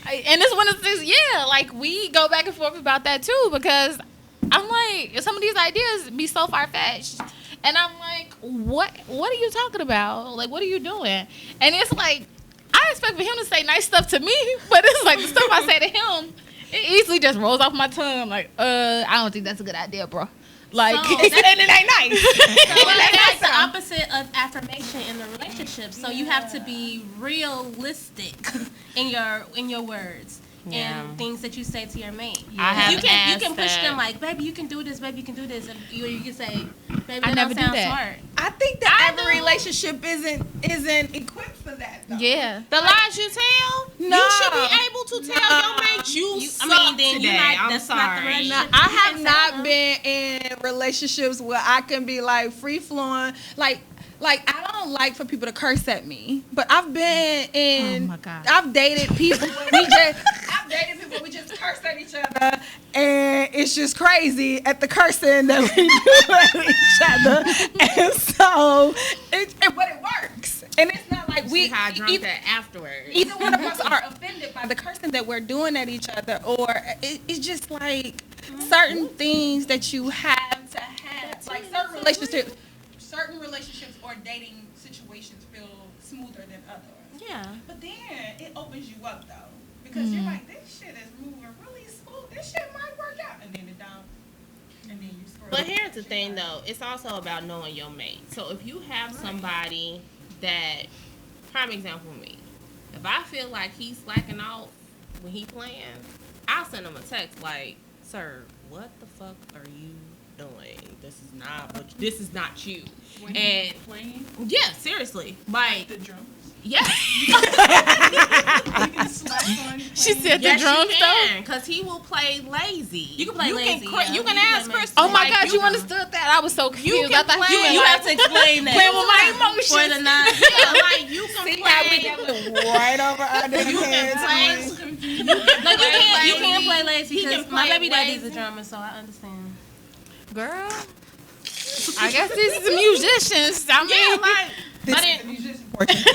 And it's one of the things, yeah, like we go back and forth about that too because I'm like, some of these ideas be so far fetched. And I'm like, what are you talking about? Like, what are you doing? And it's like, I expect for him to say nice stuff to me, but it's like the stuff I say to him, it easily just rolls off my tongue. I'm like, I don't think that's a good idea, bro. Like, So and it ain't nice. So that's the opposite of affirmation in the relationship. So you have to be realistic in your words and things that you say to your mate. I have you can push that. them like, baby, you can do this, baby, you can do this. And you can say, baby, I that never don't do sound that. smart. I think that every relationship isn't equipped for that, though. yeah. The lies you tell, No. you should be able to tell your mate you suck today. I'm that's not the sorry. relationship. I You have can't not tell them. been in relationships where I can be like free flowing. Like I don't like for people to curse at me, but I've been in. Oh my God. I've dated people. I've dated people. We just curse at each other, and it's just crazy at the cursing that we do at each other. And so, but it works, and it's not like See how I drunk that afterwards. either one of us are offended by the cursing that we're doing at each other, or it's just like certain things that you have to have, like certain relationships or dating situations feel smoother than others. Yeah. But then it opens you up though, because you're like, this shit is moving really smooth. This shit might work out, and then it don't, and then you screw. But here's the thing, though. It's also about knowing your mate. So if you have somebody that, prime example, me. If I feel like he's slacking off when he playing, I'll send him a text like, "Sir, what the fuck are you doing? This is not you." When And he's playing yeah, seriously, like the drums. yes, You can slack on She playing. said the yes, drums you though. can, because he will play lazy. You can play lazy. You can ask Chris. Oh my like, God, you understood that? I was so confused. I can thought play- meant You like, have to explain that. playing with my emotions. For the non. Yeah, like you can See how we play. got it right over under the You can head. play. Like you Play can't play lazy. lazy He can because my play baby daddy's a lazy. drummer, so I understand. Girl, I guess these are musicians. I mean, Yeah, like, This but is it, musician portion. So,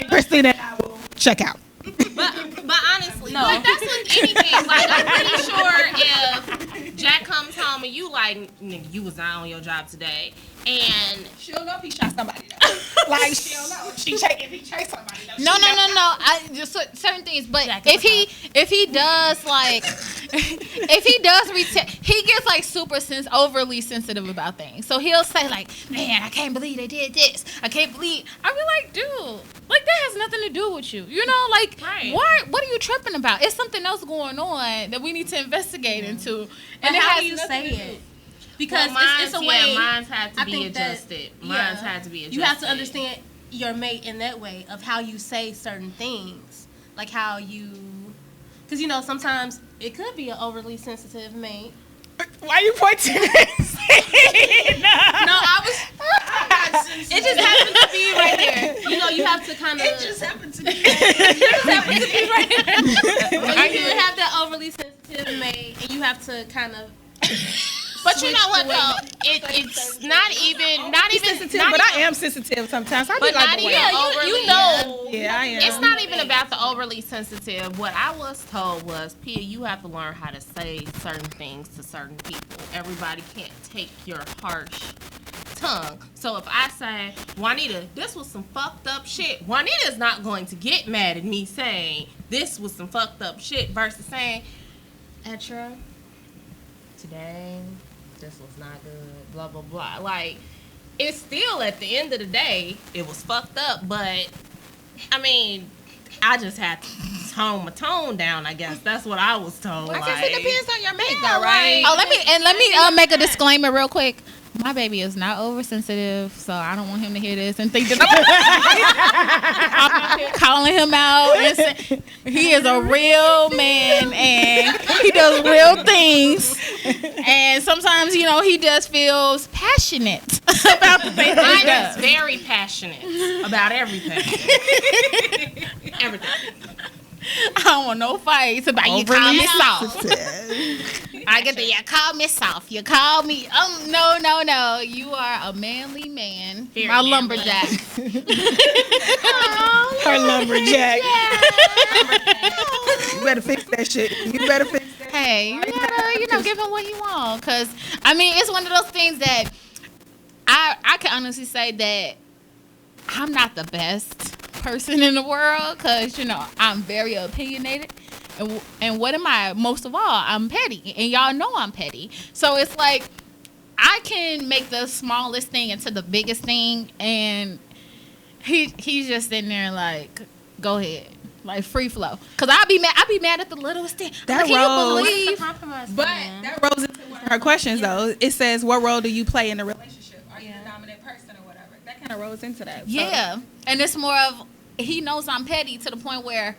Christina and I will check out. but honestly, No. like that's with anything. Like I'm pretty sure if Jack comes home and you like, "Nigga, you was not on your job today," and She'll know if he shot somebody though. Like she'll know if he chased somebody though. no. I just certain things, but Jack if is he does like, if he does he gets like overly sensitive about things. So he'll say like, "Man, I can't believe they did this. I can't believe." I be like, "Dude, like that has nothing to do with you. You know, like Right. what are you tripping about? It's something else going on that we need to investigate into." And And it how has do you nothing say to do- it? Because well, it's a way. mine's had to I be think that- adjusted. yeah. Mine's had to be adjusted. You have to understand your mate in that way of how you say certain things, like how you, because you know sometimes it could be an overly sensitive mate. Why you pointing at me? No, I was. It just happened to be right there. You know, you have to kind of. It just happened to me. But you can have that overly sensitive mate, and you have to kind of. But you know switch what the way though? It's not even sensitive, not but even- I am sensitive sometimes. I But be like, not the even way. overly. you know. Yeah, I am. It's not even about the overly sensitive. What I was told was, Pia, you have to learn how to say certain things to certain people. Everybody can't take your harsh tongue. So if I say, Juanita, this was some fucked up shit, Juanita's not going to get mad at me saying this was some fucked up shit versus saying, Etra, today, this was not good, blah, blah, blah. Like, it's still, at the end of the day, it was fucked up, but, I mean, I just had to tone my tone down, I guess. That's what I was told. I Like, guess it depends on your mate, Yeah, though, right? Oh, let me make a disclaimer real quick. My baby is not oversensitive, so I don't want him to hear this and think that I'm calling him out. And say, he is a real man and he does real things. And sometimes, you know, he just feels passionate about the things that he Mine is does. very passionate about everything. Everything. I don't want no fights about you call me soft. I get the you call me soft. You call me no. You are a manly man. Very My manly. lumberjack. Her lumberjack. You better fix that shit. You better fix that. Hey, you gotta, give him what he wants. Cause I mean, it's one of those things that I can honestly say that I'm not the best person in the world. Cause I'm very opinionated, And what am I? Most of all, I'm petty. And y'all know I'm petty. So it's like, I can make the smallest thing into the biggest thing. And he's just in there like, go ahead. Like, free flow. Because I'll be mad at the littlest thing. That can rolls. you believe? But that rolls into one of her questions, though. It says, what role do you play in the relationship? Are you the dominant person or whatever? That kind of rolls into that. Yeah. So. And it's more of, he knows I'm petty to the point where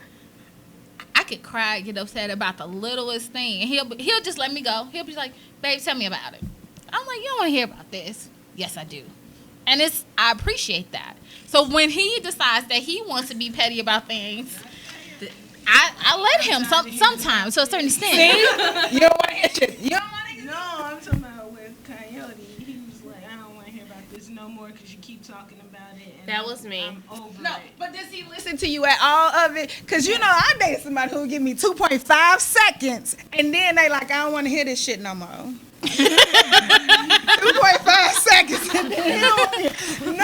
I could cry, get upset about the littlest thing. And he'll just let me go. He'll be like, babe, tell me about it. I'm like, you don't want to hear about this? Yes, I do. And I appreciate that. So when he decides that he wants to be petty about things, I let him sometimes to a certain extent. See? You don't want to hear shit. You don't want to hear. No, I'm talking about with Coyote. He was like, I don't want to hear about this no more because you keep talking about it. And that was me. I'm over No, it. but does he listen to you at all of it? Because, you know, I dated somebody who would give me 2.5 seconds, and then they like, I don't want to hear this shit no more. 2.5 seconds. And then no,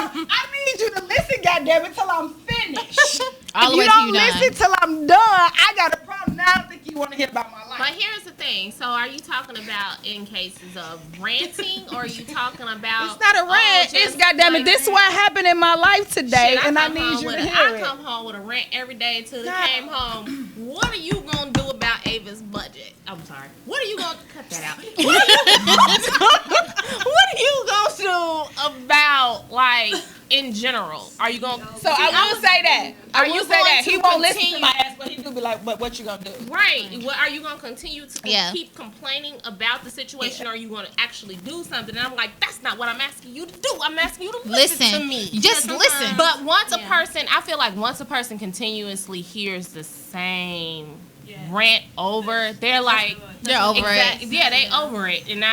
I need you to listen, goddammit, till I'm finished. All the If way you till don't you done. listen till I'm done, I got a problem. Now I don't think you want to hear about my life. But here's the thing. So are you talking about in cases of ranting, or are you talking about? It's not a rant. It's goddammit. Like, this is what happened in my life today, shit, and I come need home you with to a- hear I it. come home with a rant every day until they came home. What are you gonna do about Ava's budget? I'm sorry. What are you gonna cut that out? What are you gonna do about, like, in general? Are you gonna? So I will say that. Are I will you say that. going He to won't listen to continue- my ass, but he do be like, but what you gonna do? Right. What are you gonna continue to Yeah. keep complaining about the situation, or are you gonna actually do something? And I'm like, that's not what I'm asking you to do. I'm asking you to listen to me. Just listen. But once a person, I feel like once a person continuously hears the same rant over, they're like, They're over it. Yeah, they over it, and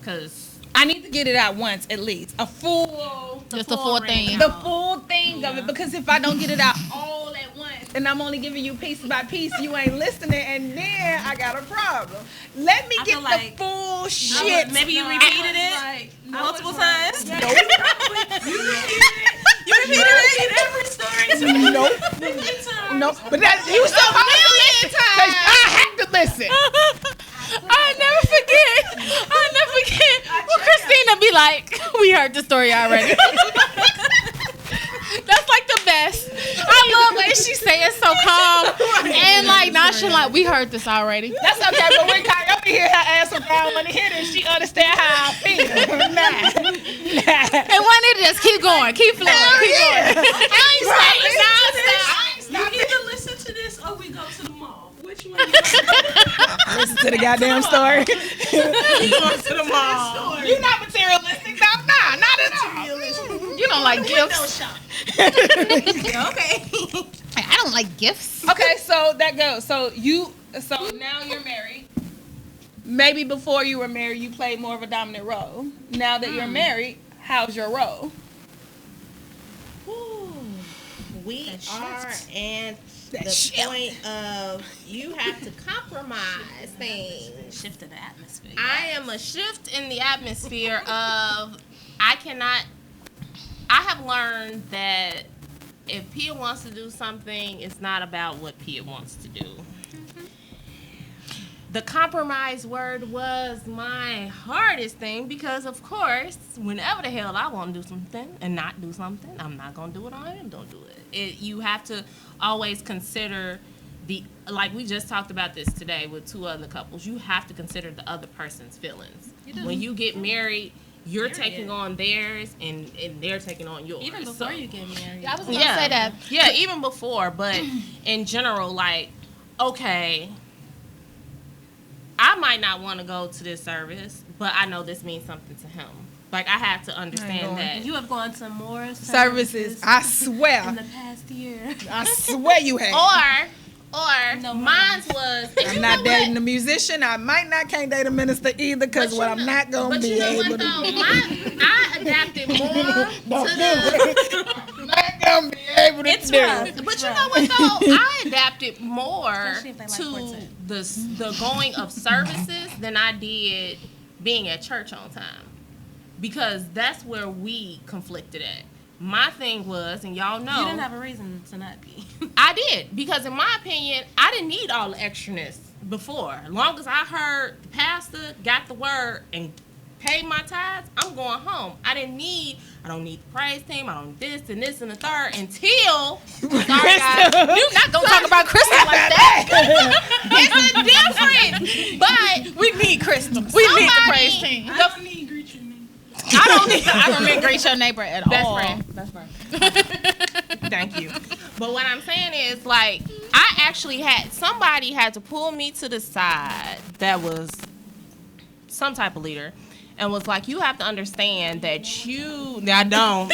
because I need to get it out once at least. A full, Just the full thing. the full thing of it. Because if I don't get it out all at once, and I'm only giving you piece by piece, you ain't listening, and then I got a problem. Let me I get feel the like- full shit. Maybe you repeated it multiple times. You repeated it every story to me. Nope. 50 times. No, but that you so million times. I had to listen. I never forget. Well, Christina be like, we heard the story already. That's like the best. I love when she say it so calm and like nonchalant. We heard this already. That's okay, but when Coyote hear her ass around when he hit it, she understand how I feel. Nah. And why did just keep going, keep flowing, keep going. You either listen to this or we go to the mall. Which one? Listen to the goddamn story. You go to the mall. You not materialistic, no, nah, not at all. You don't like gifts. Okay. I don't like gifts. Okay, so that goes. So now you're married. Maybe before you were married, you played more of a dominant role. Now that you're married, how's your role? we are at That the shit. point of you have to compromise things. Shift in the atmosphere. I am a shift in the atmosphere of I have learned that if Pia wants to do something, it's not about what Pia wants to do. The compromise word was my hardest thing because, of course, whenever the hell I want to do something and not do something, I'm not going to do it. I am don't do it. You have to always consider like we just talked about this today with two other couples, you have to consider the other person's feelings. When you get married, you're taking on theirs and they're taking on yours. Even before you get married. Yeah, I was gonna say that. Yeah, even before, but in general, like, okay, I might not want to go to this service, but I know this means something to him. Like, I have to understand that. You have gone to more Services, I in swear. the past year. I swear you have. Or No, mine was. I'm not dating a musician. I might not can't date a minister either because But what you I'm know- not going to but be you know able what, to though? do. I adapted more to the. Not going to be able to It's do. rough. But you know what though? I adapted more Especially if they like to quartet. the going of services than I did being at church on time, because that's where we conflicted at. my thing was, and y'all know, you didn't have a reason to not be. I did, because in my opinion, I didn't need all the extraness before. As long as I heard the pastor, got the word, and paid my tithes, I'm going home. I don't need the praise team, I don't need this and this and the third until, sorry guys, You're not going to talk about Crystal like that. it's a difference, but We need Crystal. We need the praise team. I don't need greet your name. I don't need greet your neighbor at all. Best friend. Thank you. But what I'm saying is, like, I actually somebody had to pull me to the side that was some type of leader and was like, you have to understand that I don't,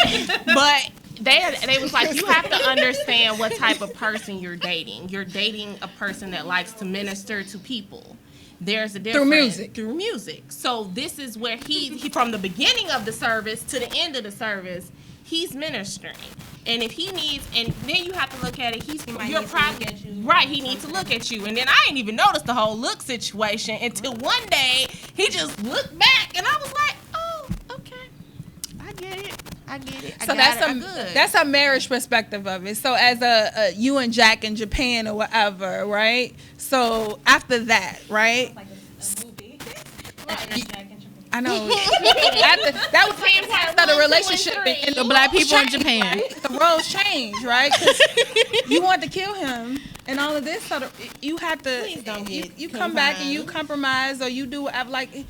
but they was like, you have to understand what type of person you're dating. You're dating a person that likes to minister to people. There's a difference through music. So this is where he from the beginning of the service to the end of the service, he's ministering. And if he needs, and then you have to look at it, you're probably right. He needs to look at you, and then I didn't even notice the whole look situation until one day he just looked back, and I was like, oh, okay, I get it. So that's a marriage perspective of it. So as a you and Jack in Japan or whatever, right? So after that, right? Like a movie. I know. That was part of the relationship in The black people in Japan. Right? The roles change, right? 'Cause you want to kill him and all of this. So you have to. Please don't get you come back and you compromise or you do whatever. Like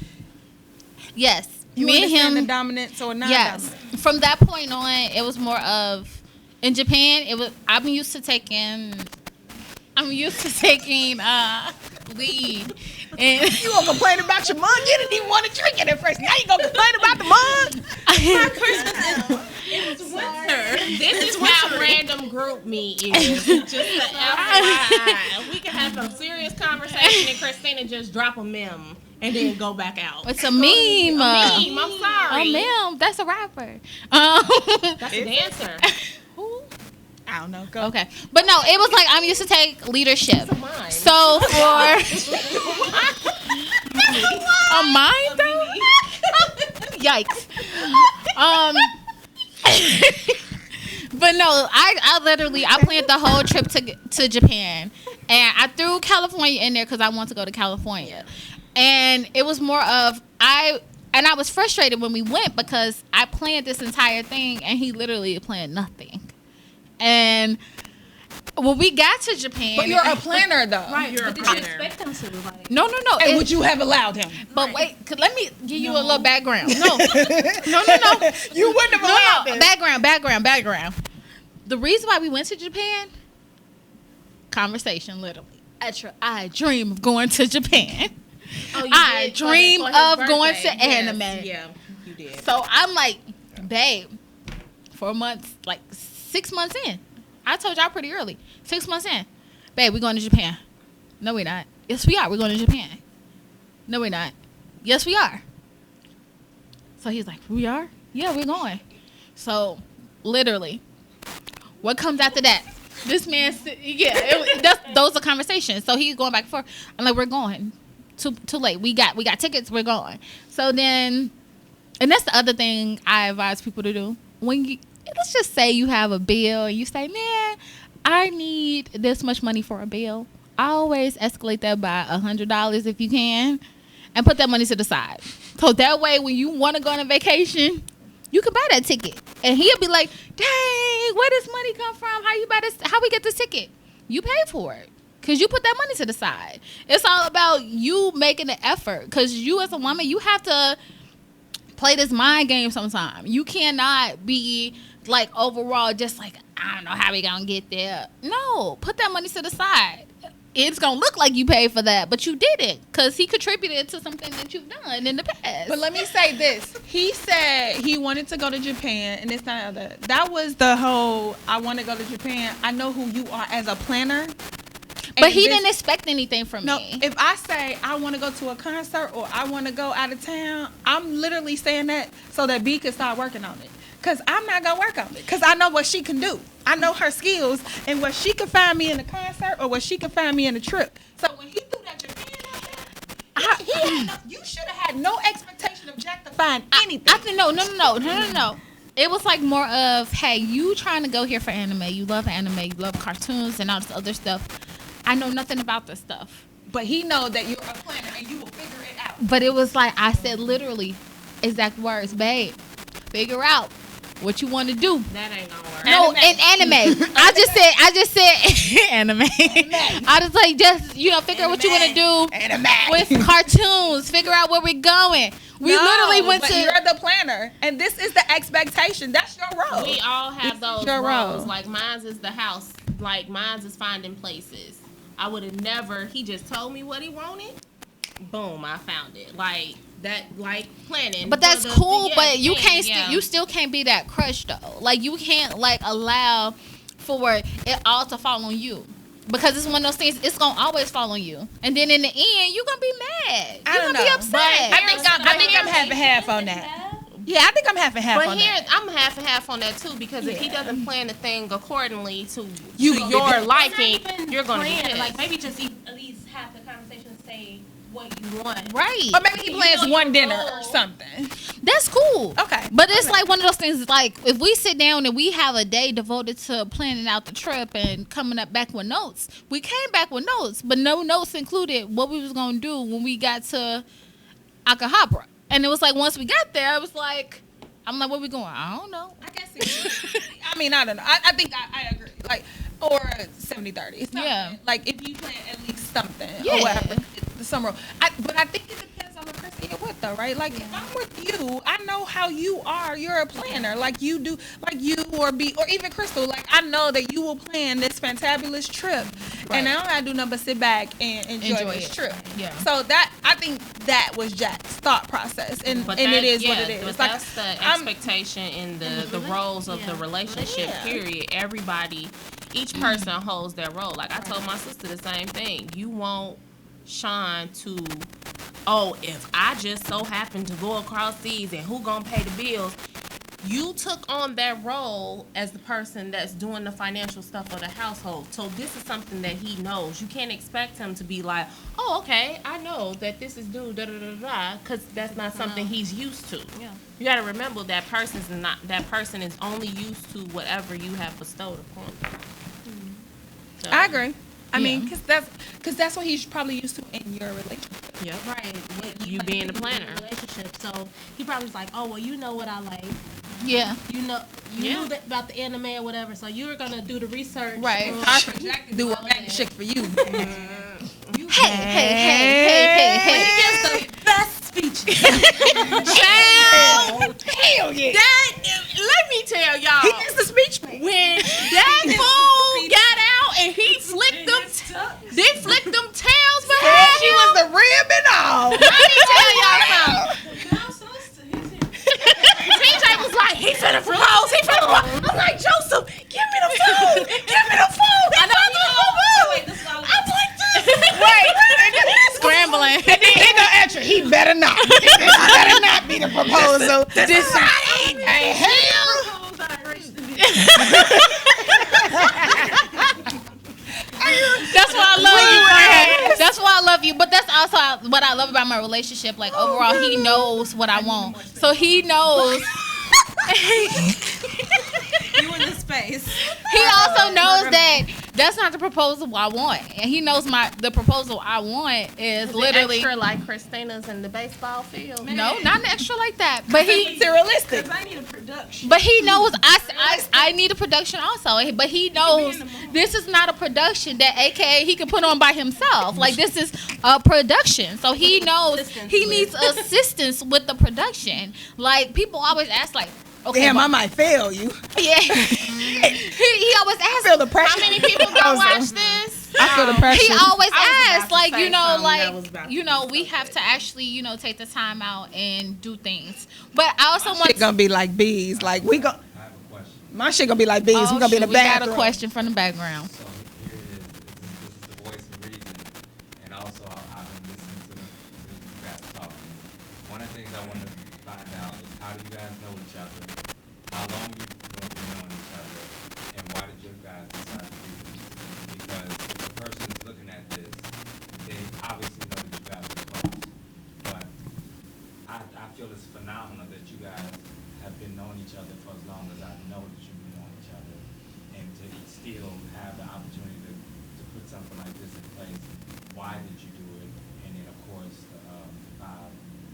Yes. you Me and understand him. the dominance or not. Yes. From that point on, it was more of, in Japan, I'm used to taking weed. And You gonna complain about your mug? You didn't even want to drink it at first. Now you gonna complain about the mug? This is how random group me is. Just a FYI. We can have some serious conversation and Christina just drop a meme and then go back out. It's a meme. I'm sorry. A meme. That's a rapper. That's a dancer. Who? I don't know. Go. Okay. But no, it was like I'm used to take leadership. It's a mime. So for a mine though? Yikes. But no, I planned the whole trip to Japan, and I threw California in there because I want to go to California, and it was more of I was frustrated when we went because I planned this entire thing and he literally planned nothing, and when we got to Japan, But you're a planner though. Right, you're a But did you planner. expect them to? Like, no. And would you have allowed him? But wait, let me give you a little background. No. You wouldn't have allowed No. him. Background. The reason why we went to Japan, conversation literally. I dream of going to Japan. Oh, you I did dream for his of going birthday. to anime. Yeah, you did. So I'm like, babe, 4 months, like 6 months in. I told y'all pretty early. 6 months in. Babe, we're going to Japan. No, we're not. Yes, we are. We're going to Japan. No, we're not. Yes, we are. So he's like, we are? Yeah, we're going. So, literally, what comes after that? This man, those are conversations. So he's going back and forth. I'm like, we're going. Too late. We got tickets. We're going. So then, and that's the other thing I advise people to do. Let's just say you have a bill and you say, man, I need this much money for a bill. I always escalate that by $100 if you can, and put that money to the side. So that way, when you want to go on a vacation, you can buy that ticket. And he'll be like, dang, where does money come from? How we get this ticket? You pay for it. Because you put that money to the side. It's all about you making the effort. Because you as a woman, you have to play this mind game sometime. You cannot be like overall just like, I don't know how we gonna get there. No, put that money to the side. It's gonna look like you paid for that, but you didn't, because he contributed to something that you've done in the past. But let me say this. He said he wanted to go to Japan, and it's not other. That was the whole, I want to go to Japan. I know who you are as a planner. But he didn't expect anything from me. If I say I want to go to a concert or I want to go out of town, I'm literally saying that so that B can start working on it. Because I'm not going to work on it. Because I know what she can do. I know her skills and what she can find me in a concert or what she can find me in a trip. So when he threw that Japan out there, you should have had no expectation of Jack to find anything. No. it was like more of, hey, you trying to go here for anime. You love anime. You love cartoons and all this other stuff. I know nothing about this stuff. But he knows that you're a planner and you will figure it out. But it was like, I said literally, exact words, babe, figure out what you want to do. That ain't gonna work. No, in anime. I just said anime. I was like, just, figure out what you want to do with cartoons. Figure out where we're going. We literally went to. You're the planner, and this is the expectation. That's your role. We all have those your roles. role. Like mine's is the house. Like mine's is finding places. I would have never. He just told me what he wanted. Boom, I found it. Like that, like planning. But that's cool. But you can't. You still can't be that crush though. Like you can't like allow for it all to fall on you. Because it's one of those things, it's going to always fall on you. And then in the end, you're going to be mad. You're going to be upset. I think I'm half and half on that. Yeah, I think I'm half and half on that. I'm half and half on that too, because if he doesn't plan the thing accordingly to your liking, you're going to be pissed. Like maybe just at least have the conversation, say what you want. Right. Or maybe he plans one dinner or something. That's cool. Okay. But it's like one of those things, like if we sit down and we have a day devoted to planning out the trip and coming up back with notes, we came back with notes, but no notes included what we was going to do when we got to Akihabara. And it was like once we got there, I was like, I'm like, where we going? I don't know. I guess I don't know. I think I agree. Like, or 70-30. Yeah. Like if you plan at least something or whatever. Some role. But I think it depends on the person you're with, though, right? Like if I'm with you, I know how you are. You're a planner, like you do, like you or even Crystal. Like I know that you will plan this fantabulous trip, and I don't gotta do nothing but sit back and enjoy this trip. Yeah. So that I think that was Jack's thought process, and it is what it is. But like, that's the expectation in the roles of the relationship. Period. Everybody, each person holds their role. Like I told my sister the same thing. You won't Sean to, if I just so happen to go across seas and who gonna pay the bills, you took on that role as the person that's doing the financial stuff of the household. So this is something that he knows. You can't expect him to be like, okay, I know that this is due, because that's not something he's used to. Yeah. You got to remember that person is only used to whatever you have bestowed upon them. So, I agree. I mean, because that's what he's probably used to in your relationship. Yeah. Right. You being the planner. Relationship. So he probably was like, oh, well, you know what I like. Yeah. You knew that about the anime or whatever, so you were going to do the research. Right. I project to do a magic shit for you. Hey. He gives the best speeches. Hell yeah. Let me tell y'all. He gets the speech. When that fool got out and he flicked them tails behind She him. was the rib and all. Let me tell y'all something. TJ was like, he finna propose. I'm like, Joseph, give me the phone. I know. Wait, this is all I'm like this. Wait. Scrambling. And then he gonna answer, he better not. This better not be the proposal. This ain't hell. That's why I love you, Fran. That's why I love you. But that's also what I love about my relationship. Like overall, he knows what I want, so he knows. You in the space. He also knows that that's not the proposal I want, and he knows the proposal I want is literally extra like Christina's in the baseball field. no, not an extra like that. But It's realistic. I need a production. But he knows I need a production also. But he knows this is not a production that AKA he can put on by himself. Like this is a production. So he knows he needs assistance with the production. Like people always ask like, okay, Damn, I might fail you. yeah. he always asks, Feel the pressure. How many people gonna watch this? I feel the pressure. he always I was asks, about like, to say you know, something that like, was about you to know, be we so have bad. to actually, you know, take the time out and do things. But I also want Shit gonna be like bees. Like we go. I have a question. My shit gonna be like bees. Oh, we gonna be in the shoot, we got bathroom. a question from the background. So here it is. This is the voice of reason, and also I've been listening to you guys talking. One of the things I want to find out is how do you guys know each other? How long you've been knowing each other, and why did you guys decide to do this? Because if the person is looking at this, they obviously know that you guys are close. But I feel it's phenomenal that you guys have been knowing each other for as long as I know that you've been knowing each other, and to still have the opportunity to put something like this in place, why did you do it? And then, of course, the 5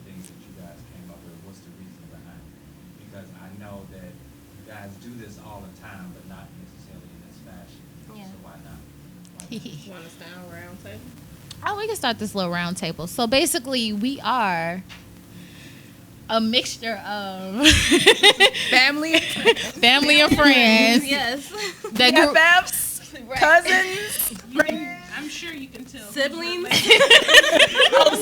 things that you guys came up with, what's the reason behind it? Because I know that you guys do this all the time, but not necessarily in this fashion. Yeah. So why not? You want to stay on round table? Oh, we can start this little round table. So basically, we are a mixture of Family, and friends. Yes. That grew, BFFs, cousins, friends, I'm sure you can tell. Siblings.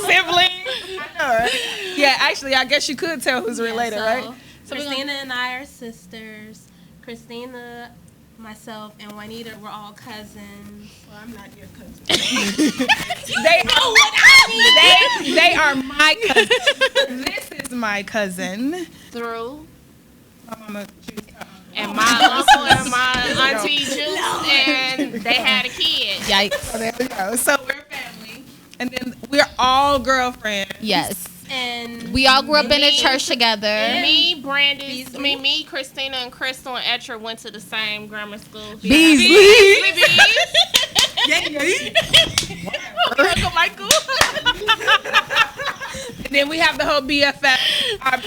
siblings. I know, right? Yeah, actually, I guess you could tell who's related, right? So we're Christina and I are sisters. Christina, myself, and Juanita, we're all cousins. Well, I'm not your cousin. They know what I mean. They are my cousin. This is my cousin. Through. My mama, And my uncle and my auntie Juice, and they had a kid. yikes. So there we go. So we're family, and then we're all girlfriends. Yes. And We all grew up in a church together. Me, me, Christina, and Crystal and Etcher went to the same grammar school. Beasley. Uncle Michael. And then we have the whole BFF,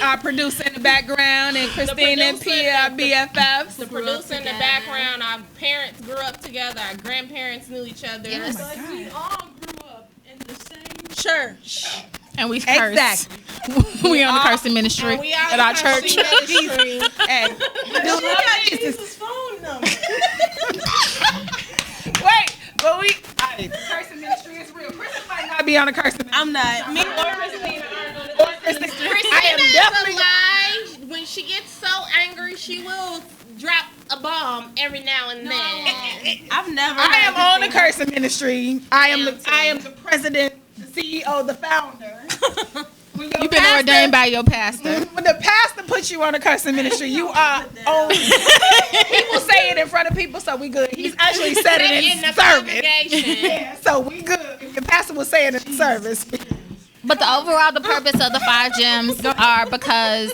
our producer in the background, and Christine and Pia, our BFFs. The producer in the background, our parents grew up together, our grandparents knew each other. Yes. But we all grew up in the same Church. And we curse. Exactly. We on the cursing ministry And we are at the our cursing church. ministry. Hey. Jesus' phone number. Wait, but the cursing ministry is real. Kristen might not be on the cursing ministry. I'm not. Me or Christina. I am definitely lie. When she gets so angry, she will drop a bomb every now and then. I've never. I am heard on the cursing ministry. I am the president, the CEO, the founder. You've been ordained by your pastor. When the pastor puts you on the cursing ministry, you are on. He will say it in front of people, so we good. He's actually said it in the service. congregation. Yeah, so we good. If the pastor will say it in service. But the overall, the purpose of the 5 gems are because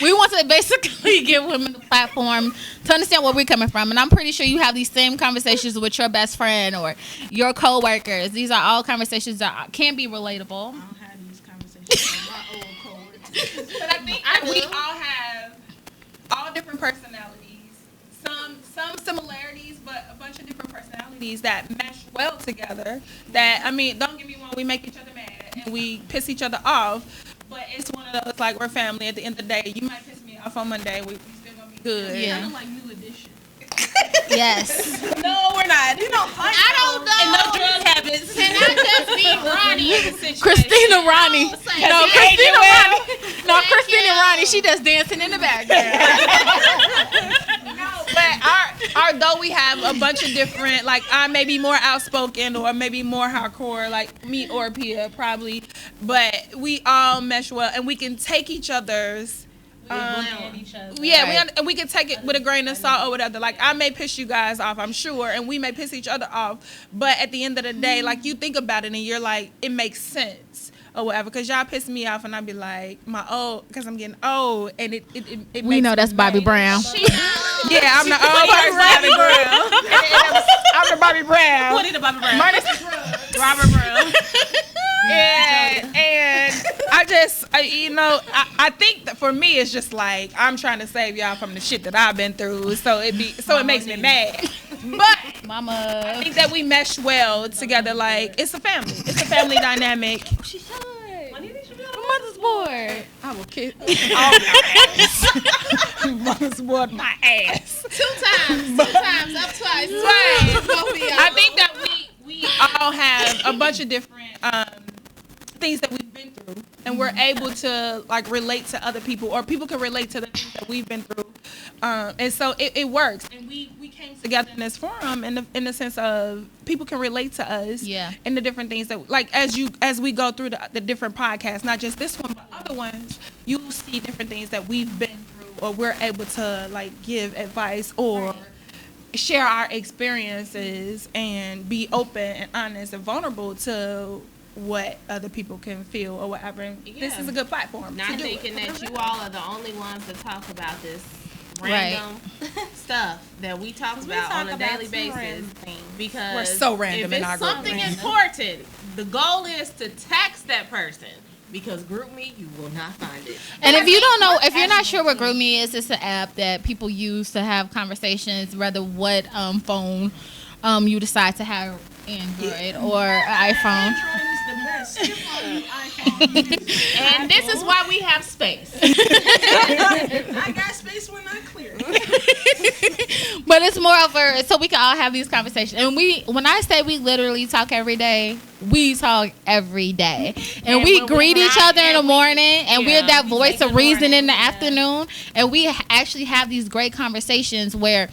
we want to basically give women the platform to understand where we're coming from. And I'm pretty sure you have these same conversations with your best friend or your coworkers. These are all conversations that can be relatable. I don't have these conversations with my old coworkers. But I think that we all have all different personalities. Some similarities, but a bunch of different personalities that mesh well together. That, I mean, don't get me wrong, we make each other mad and we piss each other off. But it's one of those, like, we're family at the end of the day. You might piss me off on Monday. We still gonna be good. Yeah. Kind of like New Edition. Yes. No, we're not. You know, I don't know. And no drug habits. Can I just be Ronnie in the situation? Christina Ronnie. Say, No, thank Christina you. Ronnie. No, Thank Christina you. Ronnie. She just dancing in the background. But though we have a bunch of different, like, I may be more outspoken or maybe more hardcore, like me or Pia probably, but we all mesh well and we can take each other's. each other. Yeah, Right. we can take it with a grain of salt or whatever. Like, I may piss you guys off, I'm sure, and we may piss each other off. But at the end of the day, like, you think about it and you're like, it makes sense or whatever. Because y'all piss me off and I be like, because I'm getting old. And it We makes know me that's Bobby mad. Brown. Yeah, I'm the old person. Bobby Brown. I'm the Bobby Brown. What is Bobby Brown? Minus the drugs. Robert Brown. And I think that for me it's just like I'm trying to save y'all from the shit that I've been through, so it makes me mad. But Mama. I think that we mesh well together. Like, it's a family dynamic. She should. Mother's board. I will kiss all your ass. Mother's board my ass. 2 times, up twice. Right. Both of y'all. I think that we all have a bunch of different things that we've been through, and we're able to, like, relate to other people, or people can relate to the things that we've been through, and so it works. And we came together in this forum in the sense of people can relate to us, Yeah. and the different things that, like, as we go through the different podcasts, not just this one but other ones, you'll see different things that we've been through, or we're able to, like, give advice or share our experiences and be open and honest and vulnerable to what other people can feel or whatever. And this is a good platform. Not thinking that you all are the only ones that talk about this random stuff that we talk about on a daily basis, because we're so random if in our it's group. something important, the goal is to text that person, because GroupMe, you will not find it. And if you don't know, if you're not sure what GroupMe is, it's an app that people use to have conversations, whether what phone you decide to have, Android or iPhone. And this is why we have space. I got space when I clear. But it's more over so we can all have these conversations. And when I say we literally talk every day, we talk every day. And we greet each other in the morning, and we're that voice of reason in the afternoon. And we actually have these great conversations where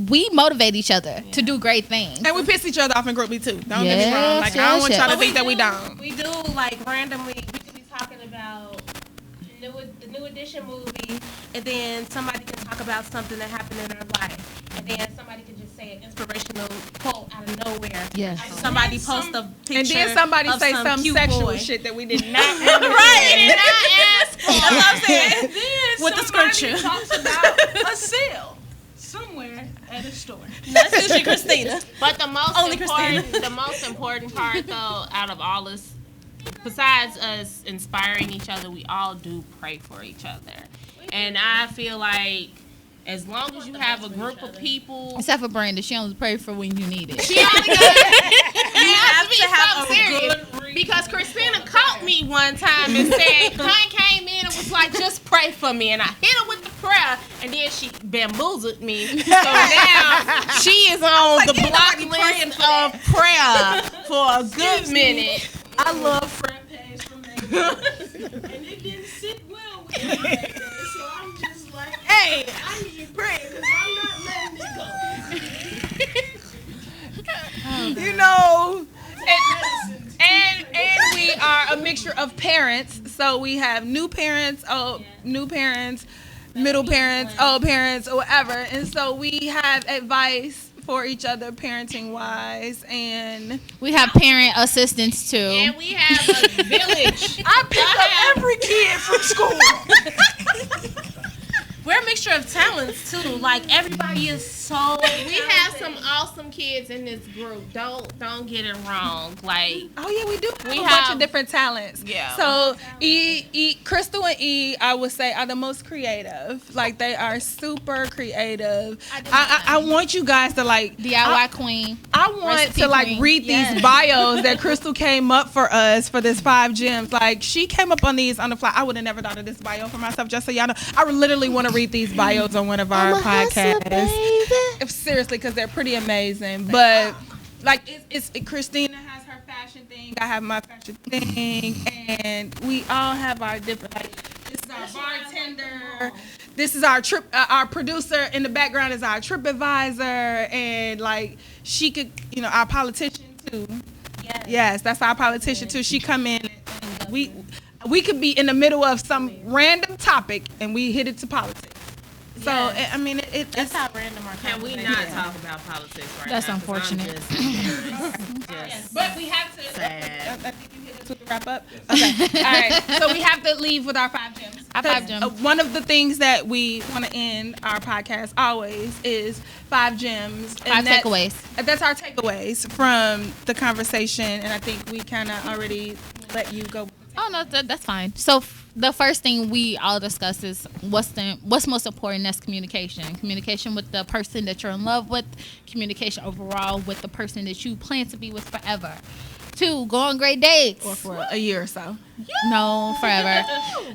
we motivate each other to do great things. And we piss each other off in GroupMe too. Don't get me wrong. Like, I don't want y'all to think that we don't. We do, like, randomly, we could be talking about the new edition movie, and then somebody can talk about something that happened in their life. And then somebody can just say an inspirational quote out of nowhere. Yes. Somebody post a picture. And then somebody of say some cute sexual boy. shit that we did not ask. Right, did not ask for. That's what I'm saying. And then With the somebody scripture. talks about a sale somewhere at a store. That's usually Christina. But the most Only important part, though, out of all this, besides us inspiring each other, we all do pray for each other. And I feel like as long as you have a group of people, Except for Brenda, she only pray for when you need it. she only you have to have a serious. Because Christina caught me one time and said, Con came in and was like, just pray for me. And I hit her with the prayer, and then she bamboozled me. So now she is on the block list of prayer for a good minute. I love front page from McDonald's, and it didn't sit well with me back there. So I'm just like, hey, I need prayer because I'm not letting it go. You know, and we are a mixture of parents. So we have new parents, middle parents, old parents, or whatever. And so we have advice for each other parenting wise, and We have parent assistants too. And we have a village. I pick up every kid from school. We're a mixture of talents too. Like, everybody is so. We have some awesome kids in this group. Don't get it wrong. Like, Oh yeah, we do have We a bunch have- of different talents. Yeah. So Crystal and E, I would say, are the most creative. Like, they are super creative. I want you guys to like DIY queen. I want Recipe to like queen. read these bios that Crystal came up for us for this 5 gems. Like, she came up on these on the fly. I would have never thought of this bio for myself, just so y'all know. I would literally want to read these bios on one of our podcasts. Seriously, because they're pretty amazing. But like, it's Christina has her fashion thing. I have my fashion thing, and we all have our different. Like, this is our bartender. This is our trip. Our producer in the background is our trip advisor, and like, she could, our politician too. Yes, that's our politician too. She come in, and we could be in the middle of some random topic, and we hit it to politics. So I mean, That's how random our can we not talk about politics right That's now? 'Cause I'm unfortunate. just But we have to. sad. I think you hit us with the wrap up. Okay. All right. So we have to leave with our 5 gems. Our 5 gems. One of the things that we want to end our podcast always is 5 gems. 5 takeaways. That's our takeaways from the conversation, and I think we kind of already let you go. Oh no, that's fine. So the first thing we all discuss is what's most important. That's communication. Communication with the person that you're in love with. Communication overall with the person that you plan to be with forever. 2, go on great dates. Or for a year or so. No, forever.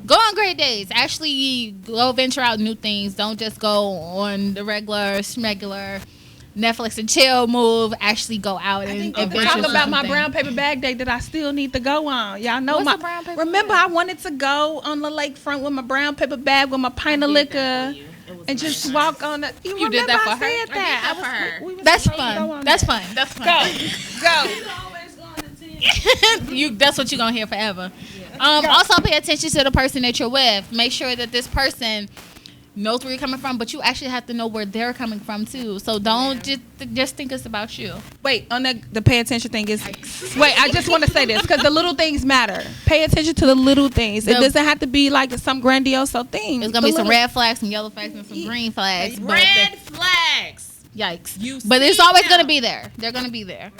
Go on great dates. Actually, go venture out new things. Don't just go on the regular Netflix and chill move. Actually go out and adventure. Talk about my something. brown paper bag day that I still need to go on. Y'all know What's a brown paper Remember, I wanted to go on the lakefront with my brown paper bag with my pint of liquor and just walk on the. You remember did that for I her? said I did that. that for her. We was That's supposed to go fun. on That's that. fun. That's fun. Go. He's always going to 10. That's what you're gonna hear forever. Also pay attention to the person that you're with. Make sure that this person knows where you're coming from, but you actually have to know where they're coming from too. So don't just think it's about you. Wait, on the pay attention thing is. Wait, I just want to say this because the little things matter. Pay attention to the little things. It doesn't have to be like some grandiose thing. It's gonna be some red flags, some yellow flags, and some green flags. Red flags. Yikes! But it's always gonna be there. They're gonna be there.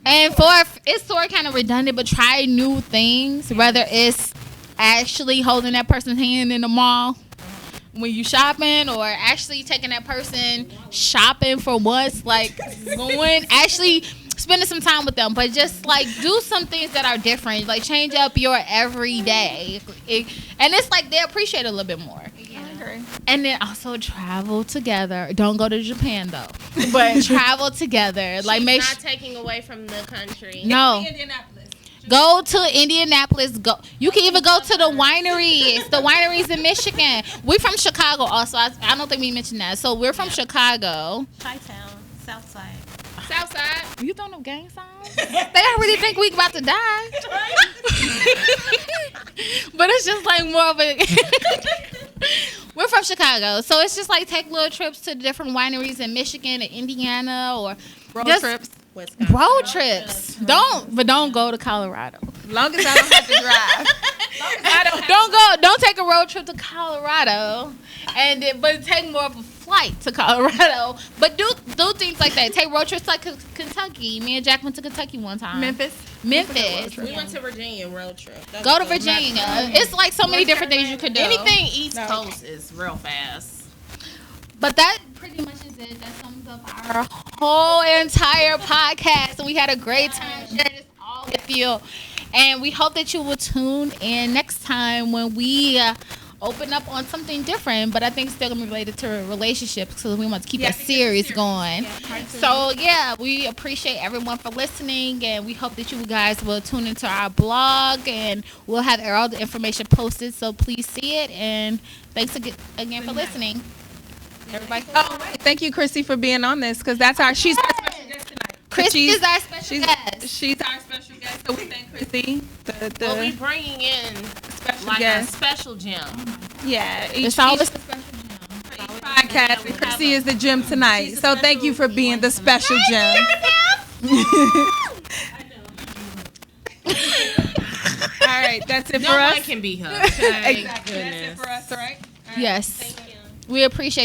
And it's sort of kind of redundant, but try new things. Whether it's actually holding that person's hand in the mall when you shopping, or actually taking that person shopping for once, like actually spending some time with them, but just like do some things that are different, like change up your everyday, and it's like they appreciate it a little bit more. And then also travel together. Don't go to Japan though, but travel together. Like She's not taking away from the country. No. Go to Indianapolis. Go. You can even go to the wineries. The wineries in Michigan. We from Chicago also. I don't think we mentioned that. So we're from Chicago. Chi-town, South Side. South Side. You don't know gang signs? They don't really think we about to die. But it's just like more of a... We're from Chicago. So it's just like take little trips to different wineries in Michigan and Indiana, or... Road trips. Wisconsin. Road trips. Don't go to Colorado. Long as I don't have to drive. Don't take a road trip to Colorado, but take more of a flight to Colorado. But do things like that. Take road trips like Kentucky. Me and Jack went to Kentucky one time. Memphis. We went to Virginia road trip. Go to Virginia. It's like so many different things you could do. Anything East Coast is real fast. But that pretty much is it. That sums up our whole entire podcast. And we had a great time sharing this all with you. And we hope that you will tune in next time when we open up on something different. But I think it's still going to be related to relationships, because we want to keep a series going. So, we appreciate everyone for listening. And we hope that you guys will tune into our blog. And we'll have all the information posted. So please see it. And thanks again for listening. Everybody. Thank you, Chrissy, for being on this, because she's our special guest tonight. Chrissy is our special guest. She's our special guest, so we thank Chrissy. We'll be bringing in a special gem. Yeah, it's always a special gem. Each podcast, and Chrissy is the gem tonight. So thank you for being the special gem. All right, that's it for us. No one can be her. Okay? Exactly. That's it for us, all right? Yes. We appreciate